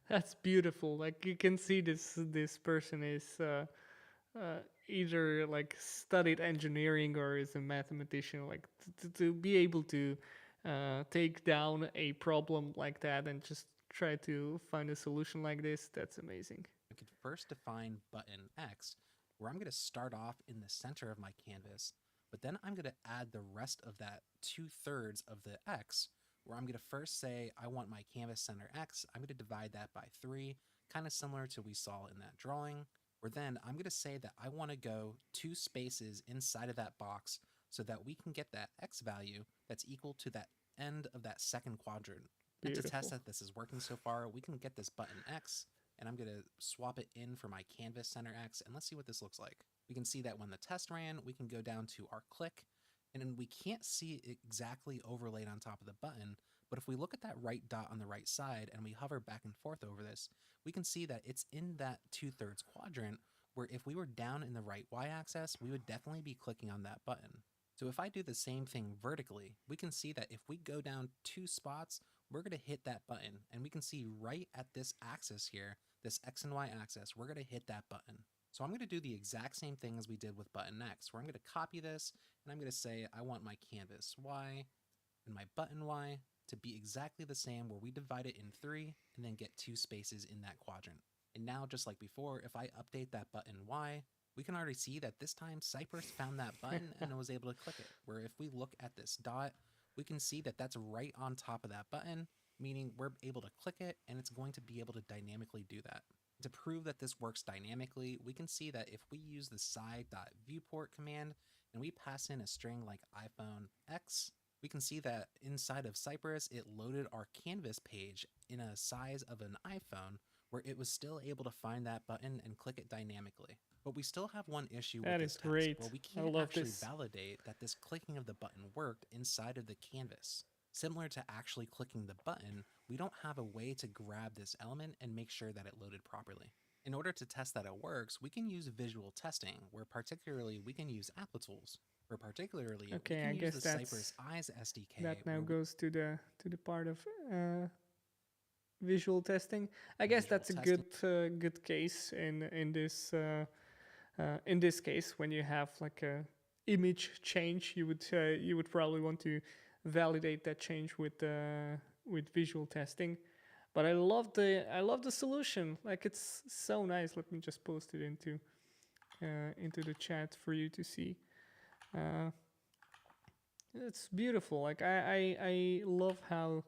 That's beautiful. Like you can see this person is either like studied engineering or is a mathematician. Like to be able to take down a problem like that and just try to find a solution like this, that's amazing. I could first define button X, where I'm going to start off in the center of my canvas, but then I'm going to add the rest of that 2/3 of the X, where I'm going to first say I want my canvas center X. I'm going to divide that by 3, kind of similar to we saw in that drawing, where then I'm going to say that I want to go 2 spaces inside of that box so that we can get that X value that's equal to that end of that second quadrant. And to test Beautiful. that this is working so far, we can get this button X, and I'm going to swap it in for my canvas center X, and let's see what this looks like. We can see that when the test ran, we can go down to our click, and then we can't see it exactly overlaid on top of the button, but if we look at that right dot on the right side and we hover back and forth over this, we can see that it's in that 2/3 quadrant, where if we were down in the right y-axis, we would definitely be clicking on that button. So if I do the same thing vertically, we can see that if we go down 2 spots, we're going to hit that button, and we can see right at this axis here, this X and Y axis, we're going to hit that button. So I'm going to do the exact same thing as we did with button X, where I'm going to copy this, and I'm going to say I want my canvas Y and my button Y to be exactly the same, where we divide it in 3 and then get 2 spaces in that quadrant. And now, just like before, if I update that button Y, we can already see that this time Cypress found that button and was able to click it, where if we look at this dot, we can see that that's right on top of that button, meaning we're able to click it and it's going to be able to dynamically do that. To prove that this works dynamically, we can see that if we use the side.viewport command and we pass in a string like iPhone X, we can see that inside of Cypress, it loaded our canvas page in a size of an iPhone, where it was still able to find that button and click it dynamically. But we still have one issue with That this is test, great. where we I can't love actually this. validate that this clicking of the button worked inside of the canvas. Similar to actually clicking the button, we don't have a way to grab this element and make sure that it loaded properly. In order to test that it works, we can use visual testing, where particularly we can use applitools, where particularly we Okay, can I use guess the Cypress Eyes SDK, that now where we goes to the part of visual testing. I guess visual that's a testing. good case in this case when you have like a image change, you would probably want to validate that change with visual testing. But I love the solution. Like it's so nice. Let me just post it into the chat for you to see. Uh, it's beautiful. Like I love how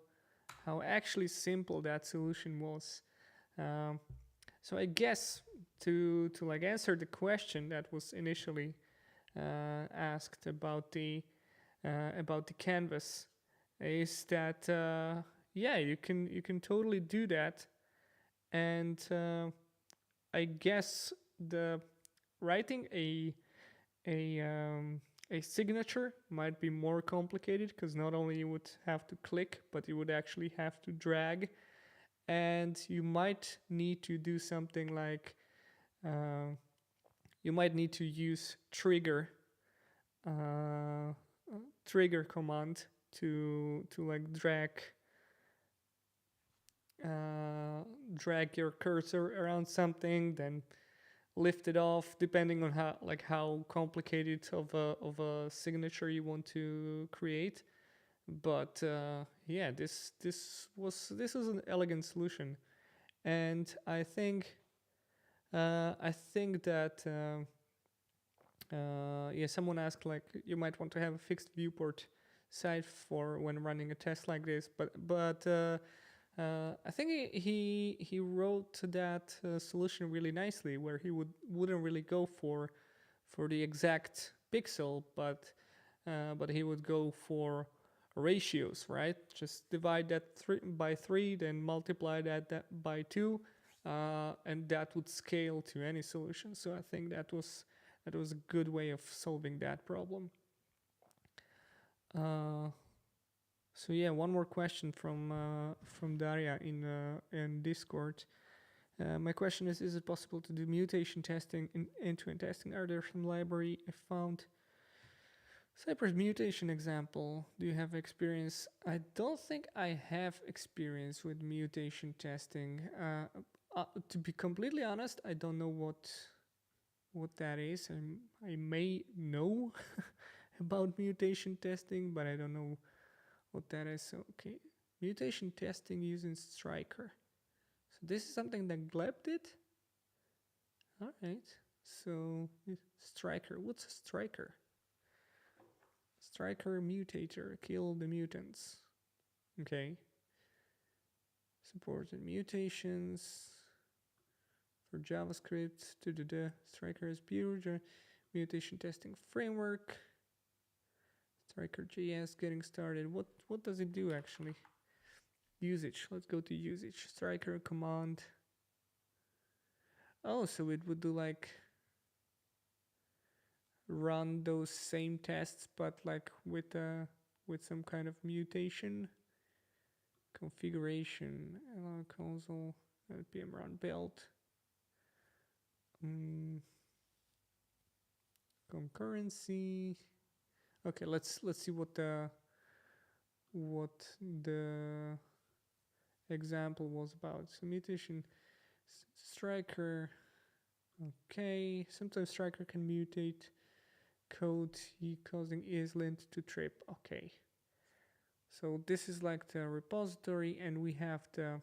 actually simple that solution was. Um, so I guess to like answer the question that was initially asked about the canvas, is that yeah, you can totally do that, and I guess the writing a um, a signature might be more complicated, because not only you would have to click, but you would actually have to drag, and you might need to do something like you might need to use uh, trigger command to like drag your cursor around something, then lift it off, depending on how complicated of a signature you want to create. But yeah, this was an elegant solution, and I think that yeah, someone asked like you might want to have a fixed viewport side for when running a test like this, but I think he wrote that solution really nicely, where he wouldn't really go for the exact pixel, but he would go for ratios, right? Just divide that by 3, then multiply that by 2, and that would scale to any solution. So I think that was a good way of solving that problem. So yeah, one more question from Daria in Discord. My question is it possible to do mutation testing in end-to-end testing? Are there some library I found? Cypress mutation example. Do you have experience? I don't think I have experience with mutation testing. To be completely honest, I don't know what that is. I may know about mutation testing, but I don't know what that is. So, okay, mutation testing using Striker. So this is something that Gleb did. All right. So Striker. What's a Striker? Striker mutator. Kill the mutants. Okay. Supported mutations for JavaScript. Striker is pure mutation testing framework. Striker.js getting started. What does it do actually? Usage. Let's go to usage. Striker command. Oh, so it would do like run those same tests, but like with some kind of mutation configuration. Console npm run build. Concurrency. Okay, let's see what the example was about. So mutation Striker. Okay, sometimes Striker can mutate code causing ESLint to trip. Okay, so this is like the repository, and we have the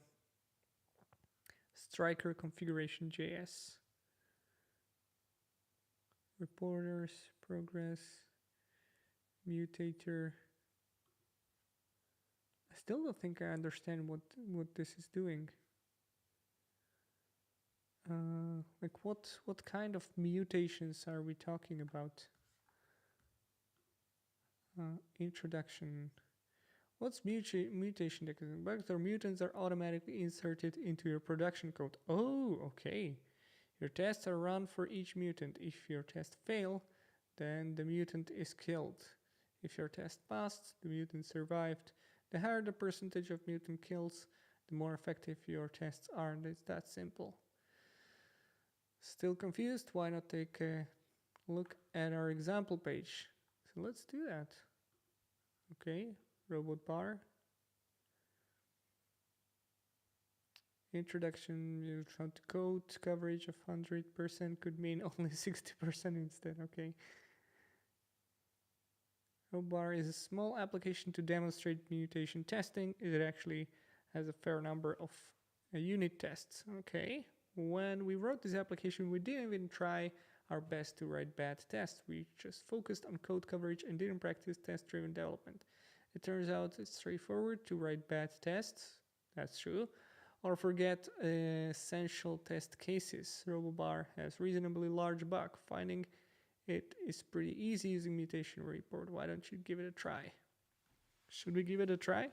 Striker configuration JS. Reporters, progress, mutator. I still don't think I understand what this is doing. Like what kind of mutations are we talking about? Introduction. What's mutation? Bugs or mutants are automatically inserted into your production code. Oh, okay. Your tests are run for each mutant. If your tests fail, then the mutant is killed. If your test passed, the mutant survived. The higher the percentage of mutant kills, the more effective your tests are, and it's that simple. Still confused? Why not take a look at our example page? So let's do that. Okay, robot bar. Introduction, how to code, coverage of 100% could mean only 60% instead, okay. Robot bar is a small application to demonstrate mutation testing. It actually has a fair number of unit tests, okay. When we wrote this application, we didn't even try our best to write bad tests. We just focused on code coverage and didn't practice test-driven development. It turns out it's straightforward to write bad tests. That's true. Or forget essential test cases. Robobar has reasonably large bug. Finding it is pretty easy using mutation report. Why don't you give it a try? Should we give it a try?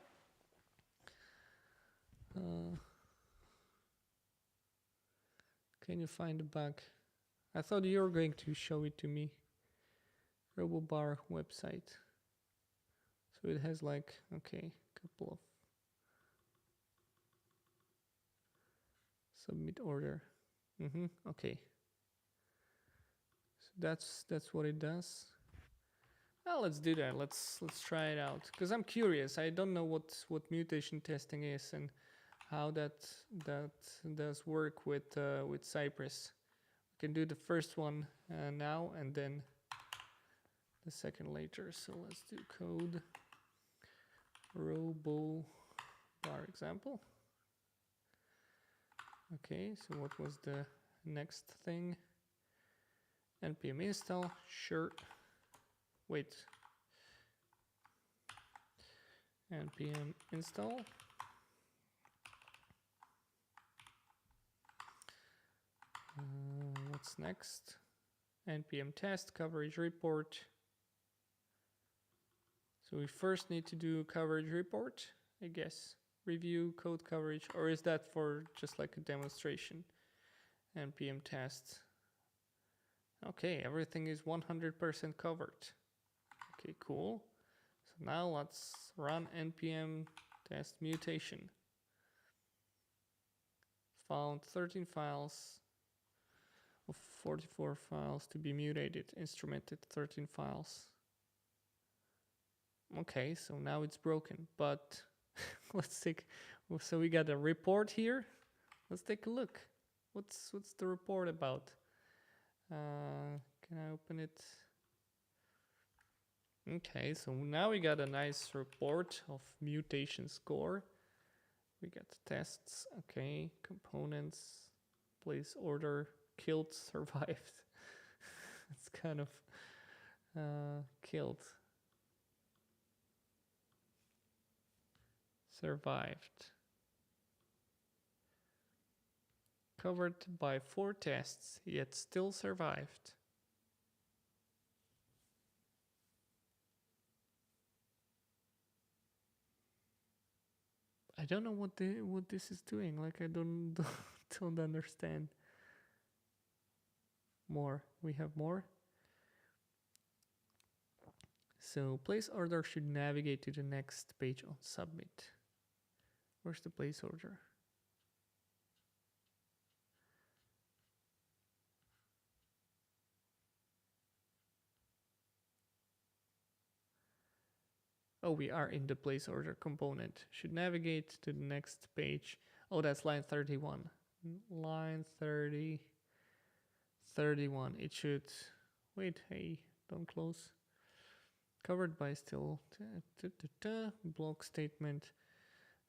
Can you find the bug? I thought you were going to show it to me. Robobar website. So it has like, okay, a couple of submit order. Okay. So that's what it does. Well, let's do that. Let's try it out, because I'm curious. I don't know what mutation testing is and how that does work with Cypress. We can do the first one now and then the second later. So let's do code robo bar example. Okay, so what was the next thing? npm install, sure. Wait. npm install. What's next? npm test coverage report. So we first need to do coverage report, I guess. Review code coverage, or is that for just like a demonstration? NPM test. Okay, everything is 100% covered. Okay, cool. So now let's run npm test mutation. Found 13 files of 44 files to be mutated, instrumented 13 files. Okay, so now it's broken, but let's take, so we got a report here. Let's take a look. What's the report about? Can I open it? Okay, so now we got a nice report of mutation score. We got tests, okay, components, place order, killed, survived. It's kind of killed, survived. Covered by 4 tests, yet still survived. I don't know what this is doing. Like I don't don't understand. More. We have more. So place order should navigate to the next page on submit. Where's the place order? Oh, we are in the place order component. Should navigate to the next page. Oh, that's line 31. Line 31. It should, wait, hey, don't close. Covered by still, block statement.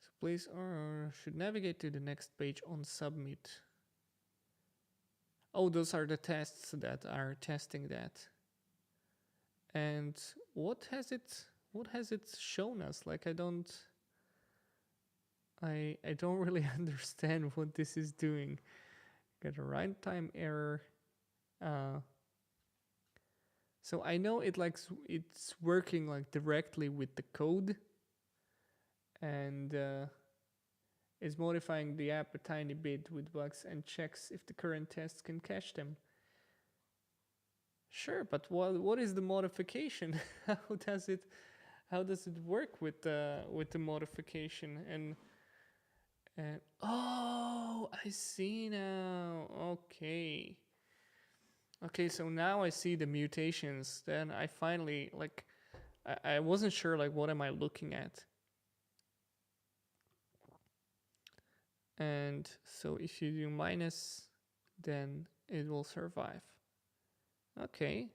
So place order should navigate to the next page on submit. Oh, those are the tests that are testing that. And what has it shown us? Like I don't really understand what this is doing. Got a runtime error. So I know it's working like directly with the code, and is modifying the app a tiny bit with bugs and checks if the current tests can catch them. Sure, but what is the modification? How does it work with the modification? And oh, I see now. Okay, so now I see the mutations. Then I finally like I wasn't sure like what am I looking at. And so if you do minus, then it will survive. Okay.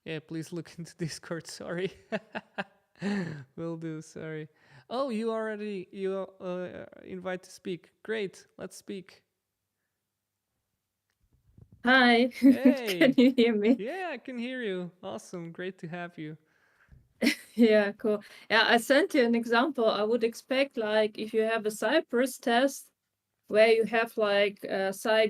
Yeah, please look into Discord. Sorry. Will do. Sorry. Oh, you invite to speak. Great. Let's speak. Hi. Hey. Can you hear me? Yeah, I can hear you. Awesome. Great to have you. Yeah, cool. Yeah, I sent you an example. I would expect like if you have a Cypress test where you have like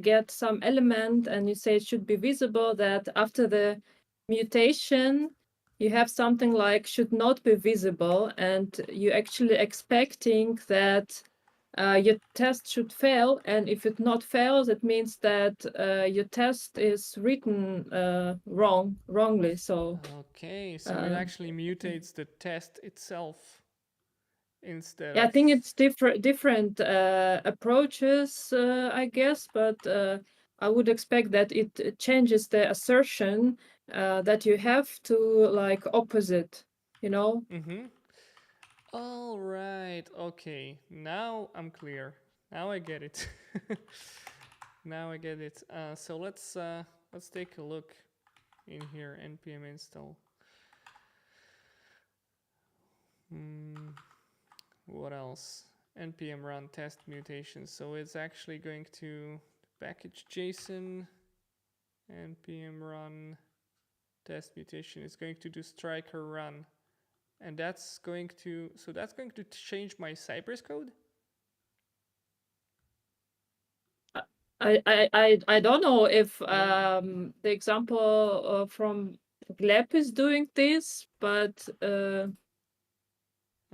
get some element and you say it should be visible, that after the mutation you have something like should not be visible, and you actually expecting that your test should fail, and if it not fails, it means that your test is written wrongly. So okay, so it actually mutates the test itself instead of. I think it's different approaches, I guess, but I would expect that it changes the assertion that you have to like opposite, you know. All right. Okay. Now I'm clear. Now I get it. Now I get it. So let's take a look in here. npm install. What else? npm run test mutations. So it's actually going to package JSON. npm run test mutation. It's going to do striker run. And that's going to change my Cypress code? I don't know if the example from Gleb is doing this, but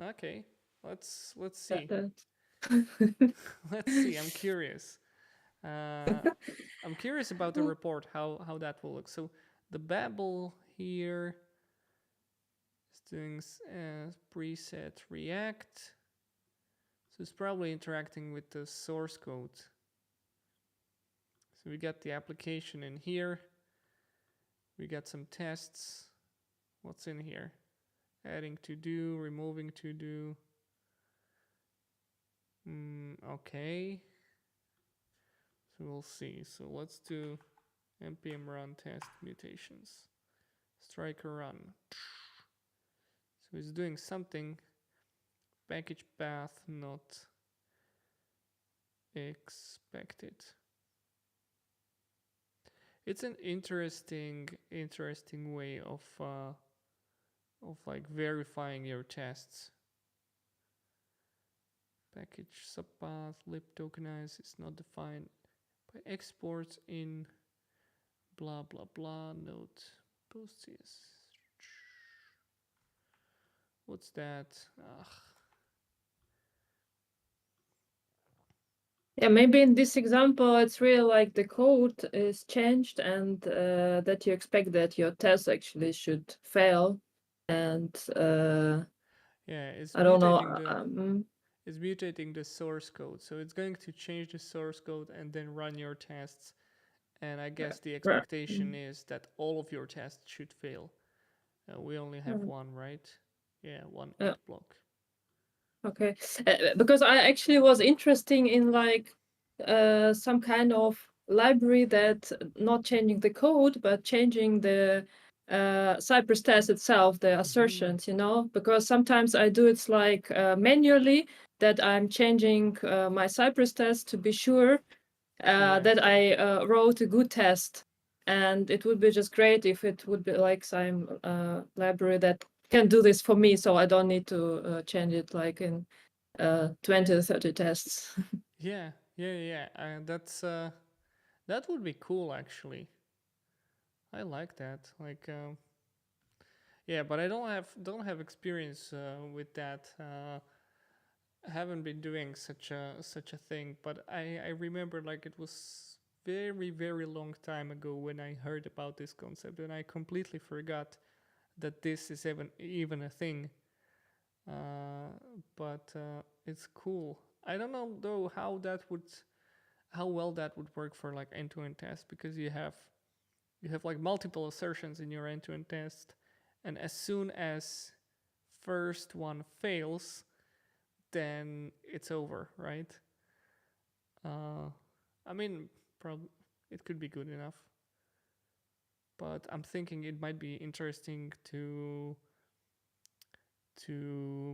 Okay, let's That, see. that. Let's see. I'm curious. I'm curious about the report, how that will look. So the Babel here is doing preset React. So it's probably interacting with the source code. So we got the application in here. We got some tests. What's in here? Adding to do, removing to do. Okay. So we'll see. So let's do npm run test mutations. Striker run. So it's doing something. Package path not expected. It's an interesting way of like verifying your tests. Package subpath lib tokenize is not defined by exports in blah blah blah node postcs. What's that? Ugh. Yeah, maybe in this example, it's really like the code is changed and that you expect that your test actually should fail. And Yeah, it's I don't know. it's mutating the source code. So it's going to change the source code and then run your tests. And I guess the expectation is that all of your tests should fail. We only have one, right? Yeah, one end block. Okay, because I actually was interesting in like some kind of library that not changing the code but changing the Cypress test itself, the assertions, you know, because sometimes I do it like manually that I'm changing my Cypress test to be sure that I wrote a good test. And it would be just great if it would be like some library that can do this for me, so I don't need to change it like in 20 or 30 tests. Yeah. That's that would be cool actually. I like that. Like, yeah, but I don't have experience with that. I haven't been doing such a thing, but I remember like it was very long time ago when I heard about this concept, and I completely forgot that this is even a thing. But it's cool. I don't know though how well that would work for like end-to-end tests, because you have like multiple assertions in your end-to-end test, and as soon as first one fails, then it's over, right? I mean, probably it could be good enough, but I'm thinking it might be interesting to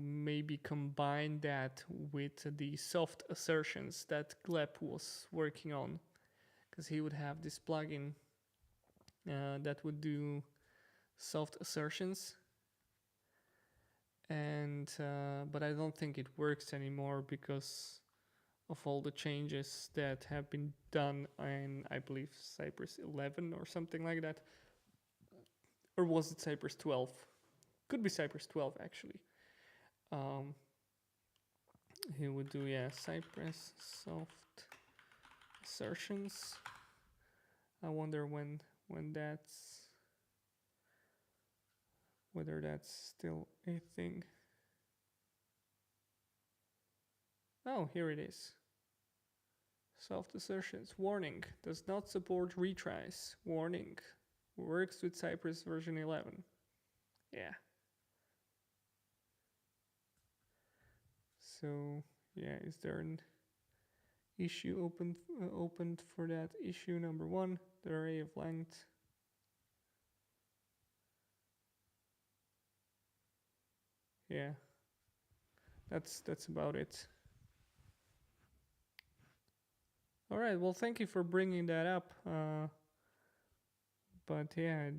maybe combine that with the soft assertions that Gleb was working on, because he would have this plugin that would do soft assertions, and but I don't think it works anymore because of all the changes that have been done in, I believe, Cypress 11 or something like that, or was it Cypress 12? Could be Cypress 12 actually. He would do, yeah, Cypress soft assertions. I wonder when that's, whether that's still a thing. Oh, here it is. Soft assertions. Warning. Does not support retries. Warning. Works with Cypress version 11. Yeah. So, yeah, is there an issue opened for that? Issue number 1, the array of length. Yeah. That's about it. All right. Well, thank you for bringing that up. But yeah,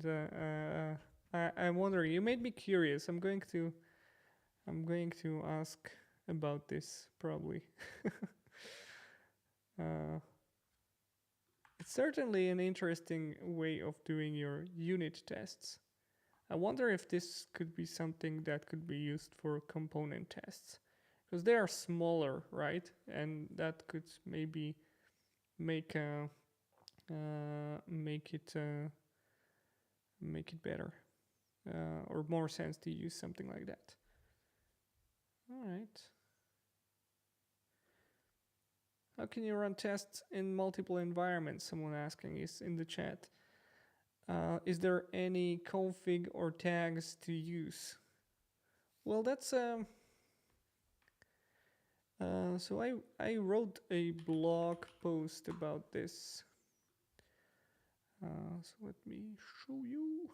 I'm wondering. You made me curious. I'm going to ask about this probably. It's certainly an interesting way of doing your unit tests. I wonder if this could be something that could be used for component tests, because they are smaller, right? And that could maybe make make it better or more sense to use something like that. All right. How can you run tests in multiple environments? Someone asking is in the chat. Is there any config or tags to use? Well, that's so I wrote a blog post about this. So let me show you.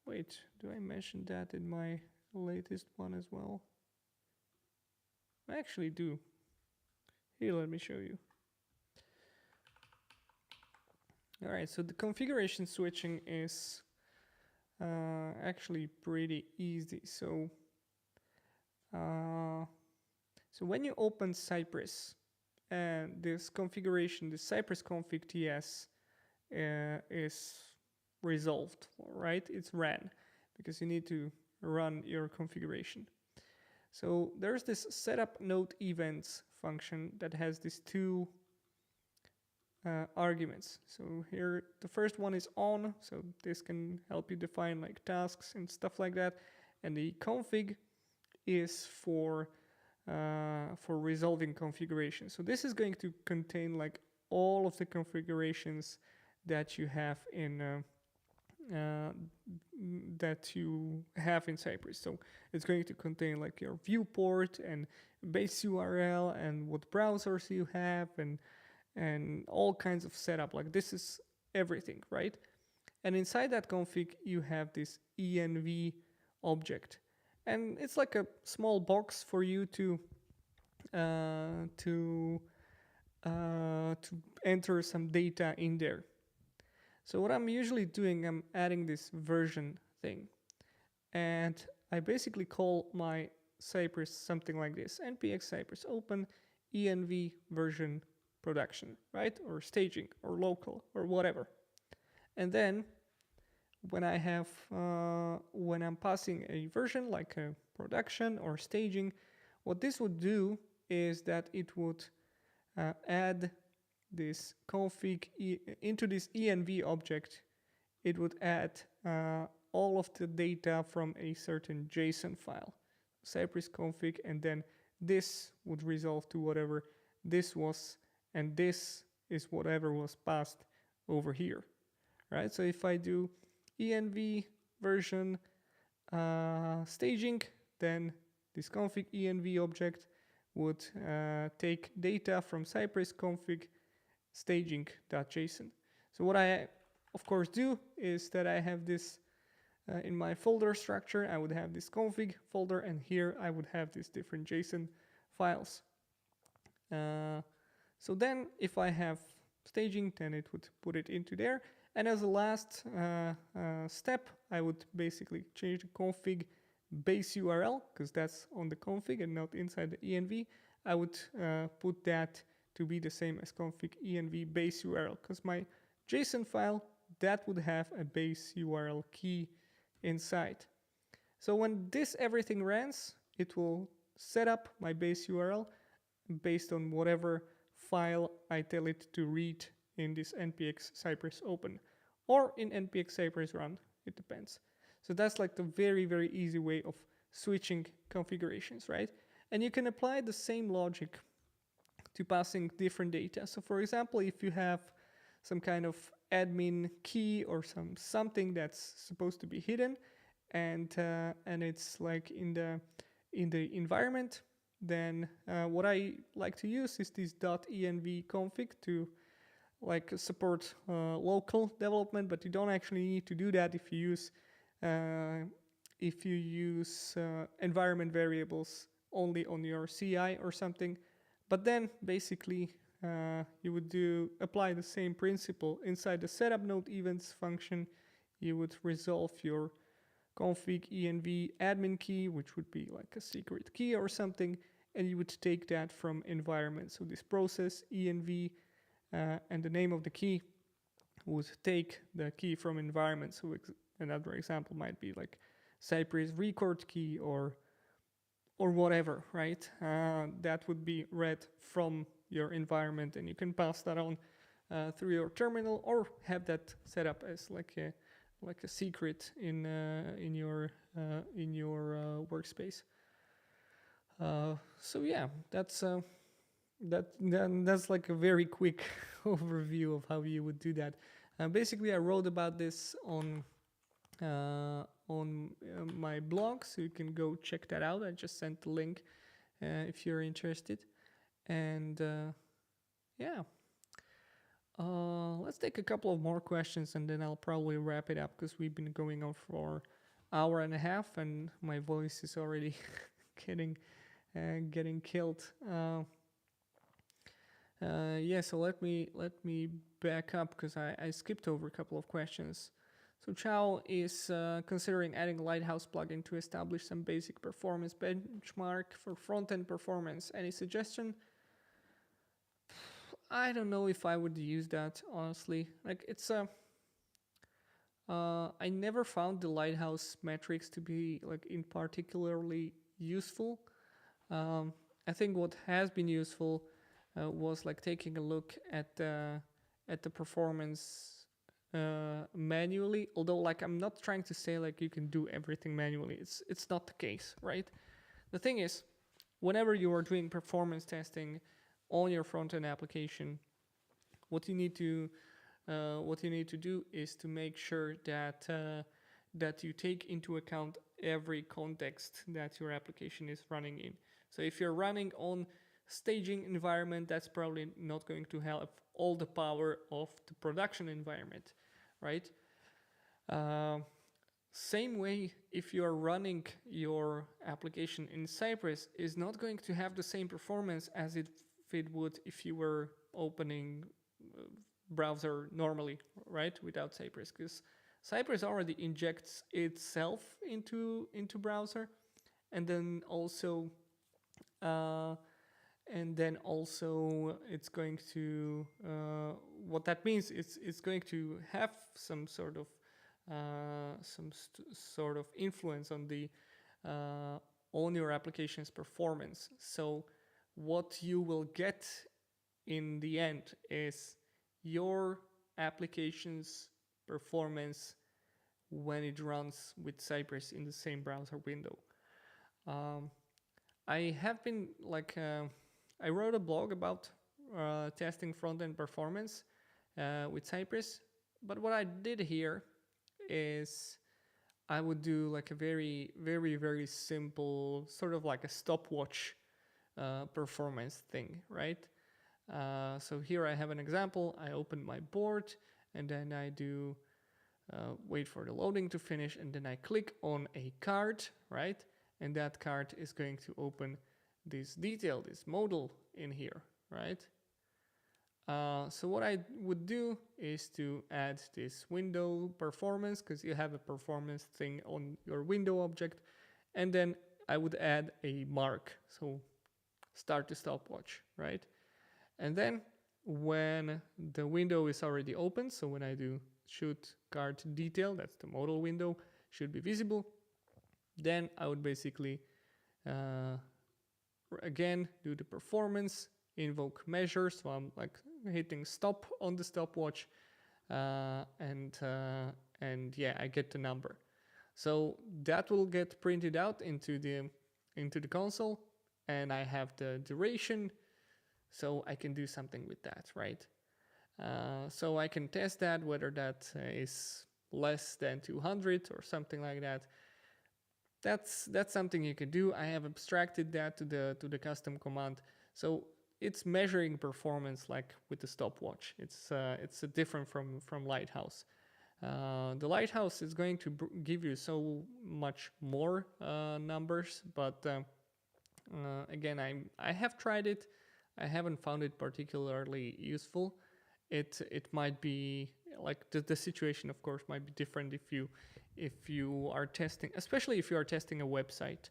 Wait, do I mention that in my latest one as well? I actually do. Here, let me show you. All right, so the configuration switching is actually pretty easy. So when you open Cypress and this configuration, the Cypress config ts is resolved, right? It's ran because you need to run your configuration. So there's this setup node events function that has these two arguments. So here the first one is on, so this can help you define like tasks and stuff like that. And the config is for resolving configuration. So this is going to contain like all of the configurations that you have in Cypress. So it's going to contain like your viewport and base URL and what browsers you have and all kinds of setup. Like this is everything, right? And inside that config, you have this env object, and it's like a small box for you to enter some data in there. So what I'm usually doing, I'm adding this version thing, and I basically call my Cypress something like this: npx cypress open env version production, right? Or staging or local or whatever. And then when I have when I'm passing a version like a production or staging, what this would do is that it would add this config into this env object. It would add all of the data from a certain JSON file, Cypress config, and then this would resolve to whatever this was, and this is whatever was passed over here, right? So if I do env version staging, then this config env object would take data from Cypress config staging.json. So what I of course do is that I have this in my folder structure. I would have this config folder, and here I would have these different JSON files. So then if I have staging, then it would put it into there. And as a last step, I would basically change the config base URL, because that's on the config and not inside the env. I would put that to be the same as config env base URL, because my JSON file, that would have a base URL key inside. So when this everything runs, it will set up my base URL based on whatever file I tell it to read in this npx cypress open or in npx cypress run. It depends. So that's like the very, very easy way of switching configurations, right? And you can apply the same logic to passing different data. So for example, if you have some kind of admin key or something that's supposed to be hidden, and it's like in the environment, then what I like to use is this .env config to like support local development, but you don't actually need to do that if you use environment variables only on your CI or something. But then basically you would apply the same principle inside the setup node events function. You would resolve your config env admin key, which would be like a secret key or something, and you would take that from environment. So this process env and the name of the key would take the key from environment. So another example might be like Cypress record key or whatever, right? That would be read from your environment, and you can pass that on through your terminal, or have that set up as like a secret in your workspace. So yeah, that's like a very quick overview of how you would do that. Basically, I wrote about this on my blog, so you can go check that out. I just sent the link if you're interested. And yeah, let's take a couple of more questions, and then I'll probably wrap it up because we've been going on for hour and a half, and my voice is already getting killed. Yeah, so let me back up because I skipped over a couple of questions. So Chow is considering adding a Lighthouse plugin to establish some basic performance benchmark for front-end performance. Any suggestion? I don't know if I would use that, honestly. Like, it's I never found the Lighthouse metrics to be like in particularly useful. I think what has been useful was like taking a look at the performance manually. Although, like, I'm not trying to say like you can do everything manually. It's not the case, right? The thing is, whenever you are doing performance testing on your front-end application, what you need to do is to make sure that that you take into account every context that your application is running in. So if you're running on staging environment, that's probably not going to have all the power of the production environment, right? Same way, if you're running your application in Cypress, is not going to have the same performance as it would if you were opening browser normally, right, without Cypress, because Cypress already injects itself into browser, and then also it's going to what that means is it's going to have some sort of influence on the on your application's performance. So what you will get in the end is your application's performance when it runs with Cypress in the same browser window. I have been like I wrote a blog about testing front-end performance with Cypress, but what I did here is I would do like a very, very, very simple, sort of like a stopwatch performance thing, right? So here I have an example. I open my board, and then I do wait for the loading to finish, and then I click on a card, right? And that card is going to open this detail, this modal in here, right? So what I would do is to add this window performance, because you have a performance thing on your window object, and then I would add a mark, so start the stopwatch, right? And then when the window is already open, so when I do shoot card detail, that's the modal window, should be visible, then I would basically again do the performance, invoke measure, so I'm like hitting stop on the stopwatch, and yeah, I get the number. So that will get printed out into the console, and I have the duration, so I can do something with that, right? So I can test that, whether that is less than 200 or something like that. That's something you can do. I have abstracted that to the custom command, so it's measuring performance like with the stopwatch. It's different from Lighthouse. The Lighthouse is going to give you so much more numbers, but again, I have tried it. I haven't found it particularly useful. It might be like the situation, of course, might be different if you are testing, especially if you are testing a website.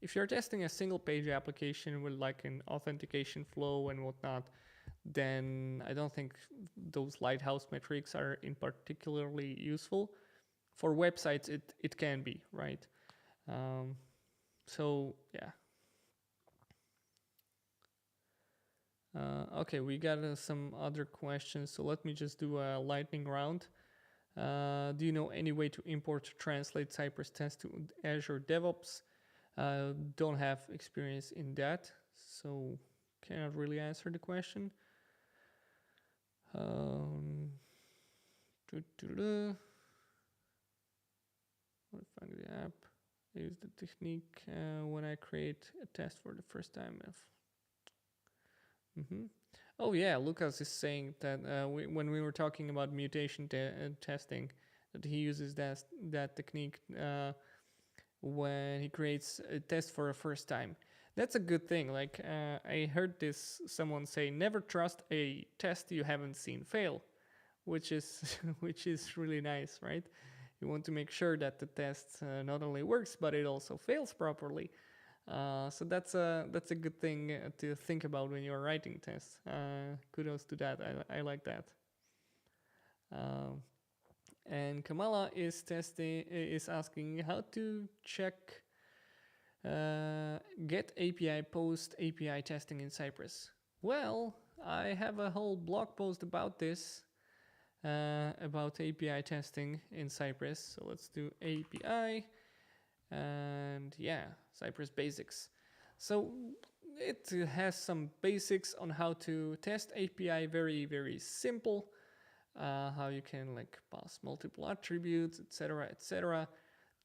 If you're testing a single page application with like an authentication flow and whatnot, then I don't think those Lighthouse metrics are in particularly useful. for websites it can be, right? So yeah. Okay, we got some other questions, so let me just do a lightning round. Do you know any way to import or translate Cypress tests to Azure DevOps? Don't have experience in that, so cannot really answer the question. Modifying the app. Use the technique when I create a test for the first time. Oh yeah, Lucas is saying that when we were talking about mutation testing, that he uses that technique when he creates a test for a first time. That's a good thing. Like I heard someone say, never trust a test you haven't seen fail, which is which is really nice, right? You want to make sure that the test not only works but it also fails properly. So that's a good thing to think about when you're writing tests. Kudos to that. I like that. And Kamala is asking how to check get API post API testing in Cypress. Well, I have a whole blog post about this, about API testing in Cypress. So let's do API and yeah, Cypress basics. So it has some basics on how to test API, very, very simple. How you can like pass multiple attributes, etc., etc.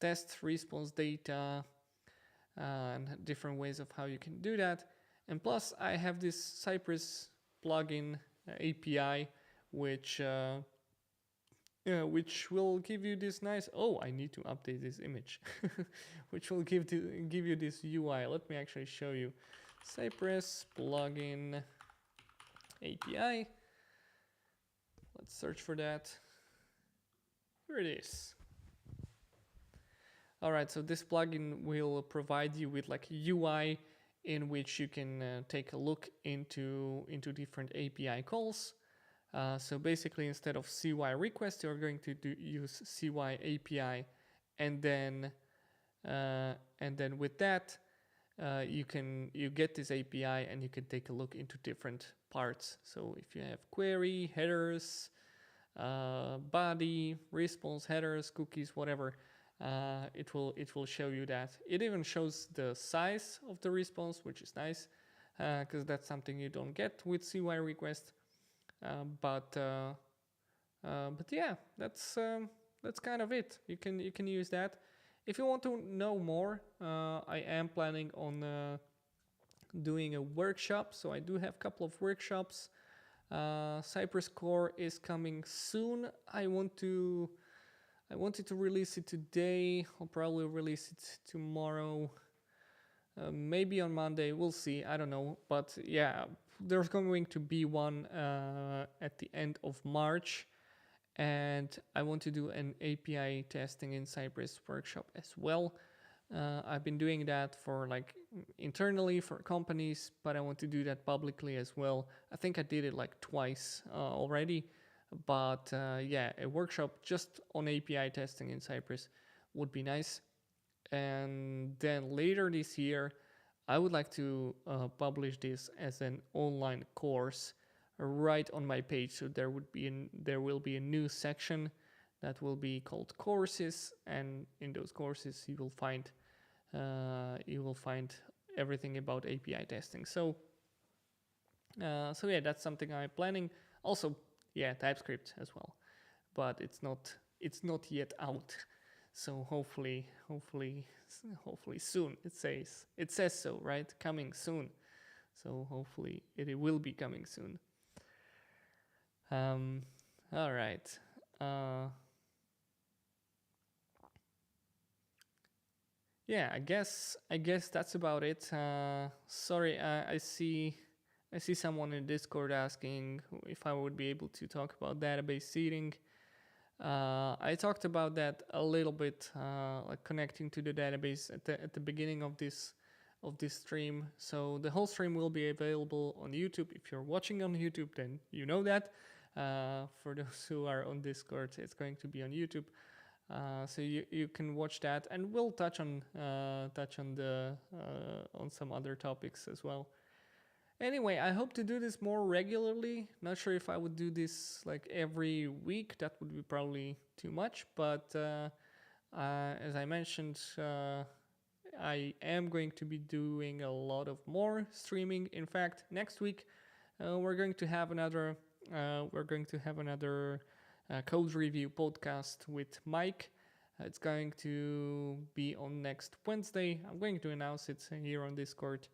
Test response data, and different ways of how you can do that. And plus, I have this Cypress plugin API, which will give you this nice. Oh, I need to update this image, which will give you this UI. Let me actually show you. Cypress plugin API. Let's search for that. Here it is. All right, so this plugin will provide you with like a UI in which you can take a look into different API calls. So basically, instead of CY request, you're going to use CY API, and then with that, you get this API and you can take a look into different parts. So if you have query, headers, body, response, headers, cookies, whatever, it will show you that. It even shows the size of the response, which is nice, because that's something you don't get with CY request. But yeah, that's kind of it. You can use that. If you want to know more, I am planning on doing a workshop. So I do have a couple of workshops. Cypress Core is coming soon. I wanted to release it today. I'll probably release it tomorrow. Maybe on Monday. We'll see. I don't know. But yeah, there's going to be one at the end of March. And I want to do an API testing in Cypress workshop as well. I've been doing that for like internally for companies, but I want to do that publicly as well. I think I did it like twice already. But yeah, a workshop just on API testing in Cypress would be nice. And then later this year, I would like to publish this as an online course right on my page. So there will be a new section that will be called courses, and in those courses you will find everything about API testing. So yeah, that's something I'm planning. Also, yeah, TypeScript as well, but it's not yet out. So hopefully soon. It says so, right? Coming soon. So hopefully it will be coming soon. All right. Yeah, I guess that's about it. Sorry, I see someone in Discord asking if I would be able to talk about database seeding. I talked about that a little bit, like connecting to the database at the beginning of this stream. So the whole stream will be available on YouTube. If you're watching on YouTube, then you know that. For those who are on Discord, it's going to be on YouTube. So you can watch that, and we'll touch on some other topics as well. Anyway, I hope to do this more regularly. Not sure if I would do this like every week. That would be probably too much. But as I mentioned, I am going to be doing a lot of more streaming. In fact, next week we're going to have another code review podcast with Mike. It's going to be on next Wednesday. I'm going to announce it here on Discord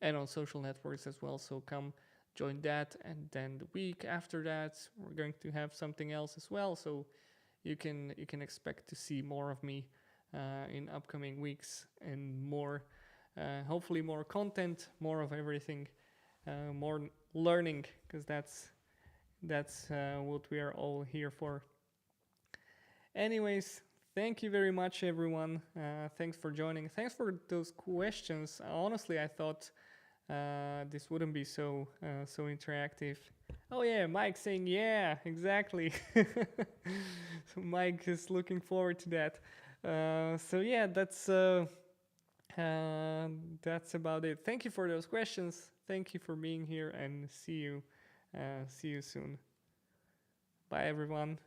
and on social networks as well. So come join that. And then the week after that, we're going to have something else as well. So you can expect to see more of me in upcoming weeks, and more, hopefully more content, more of everything, more learning, because that's what we are all here for. Anyways, thank you very much, everyone. Thanks for joining. Thanks for those questions. Honestly, I thought this wouldn't be so interactive. Oh yeah, Mike saying yeah, exactly. So Mike is looking forward to that. So yeah, that's about it. Thank you for those questions. Thank you for being here, and see you soon. Bye, everyone.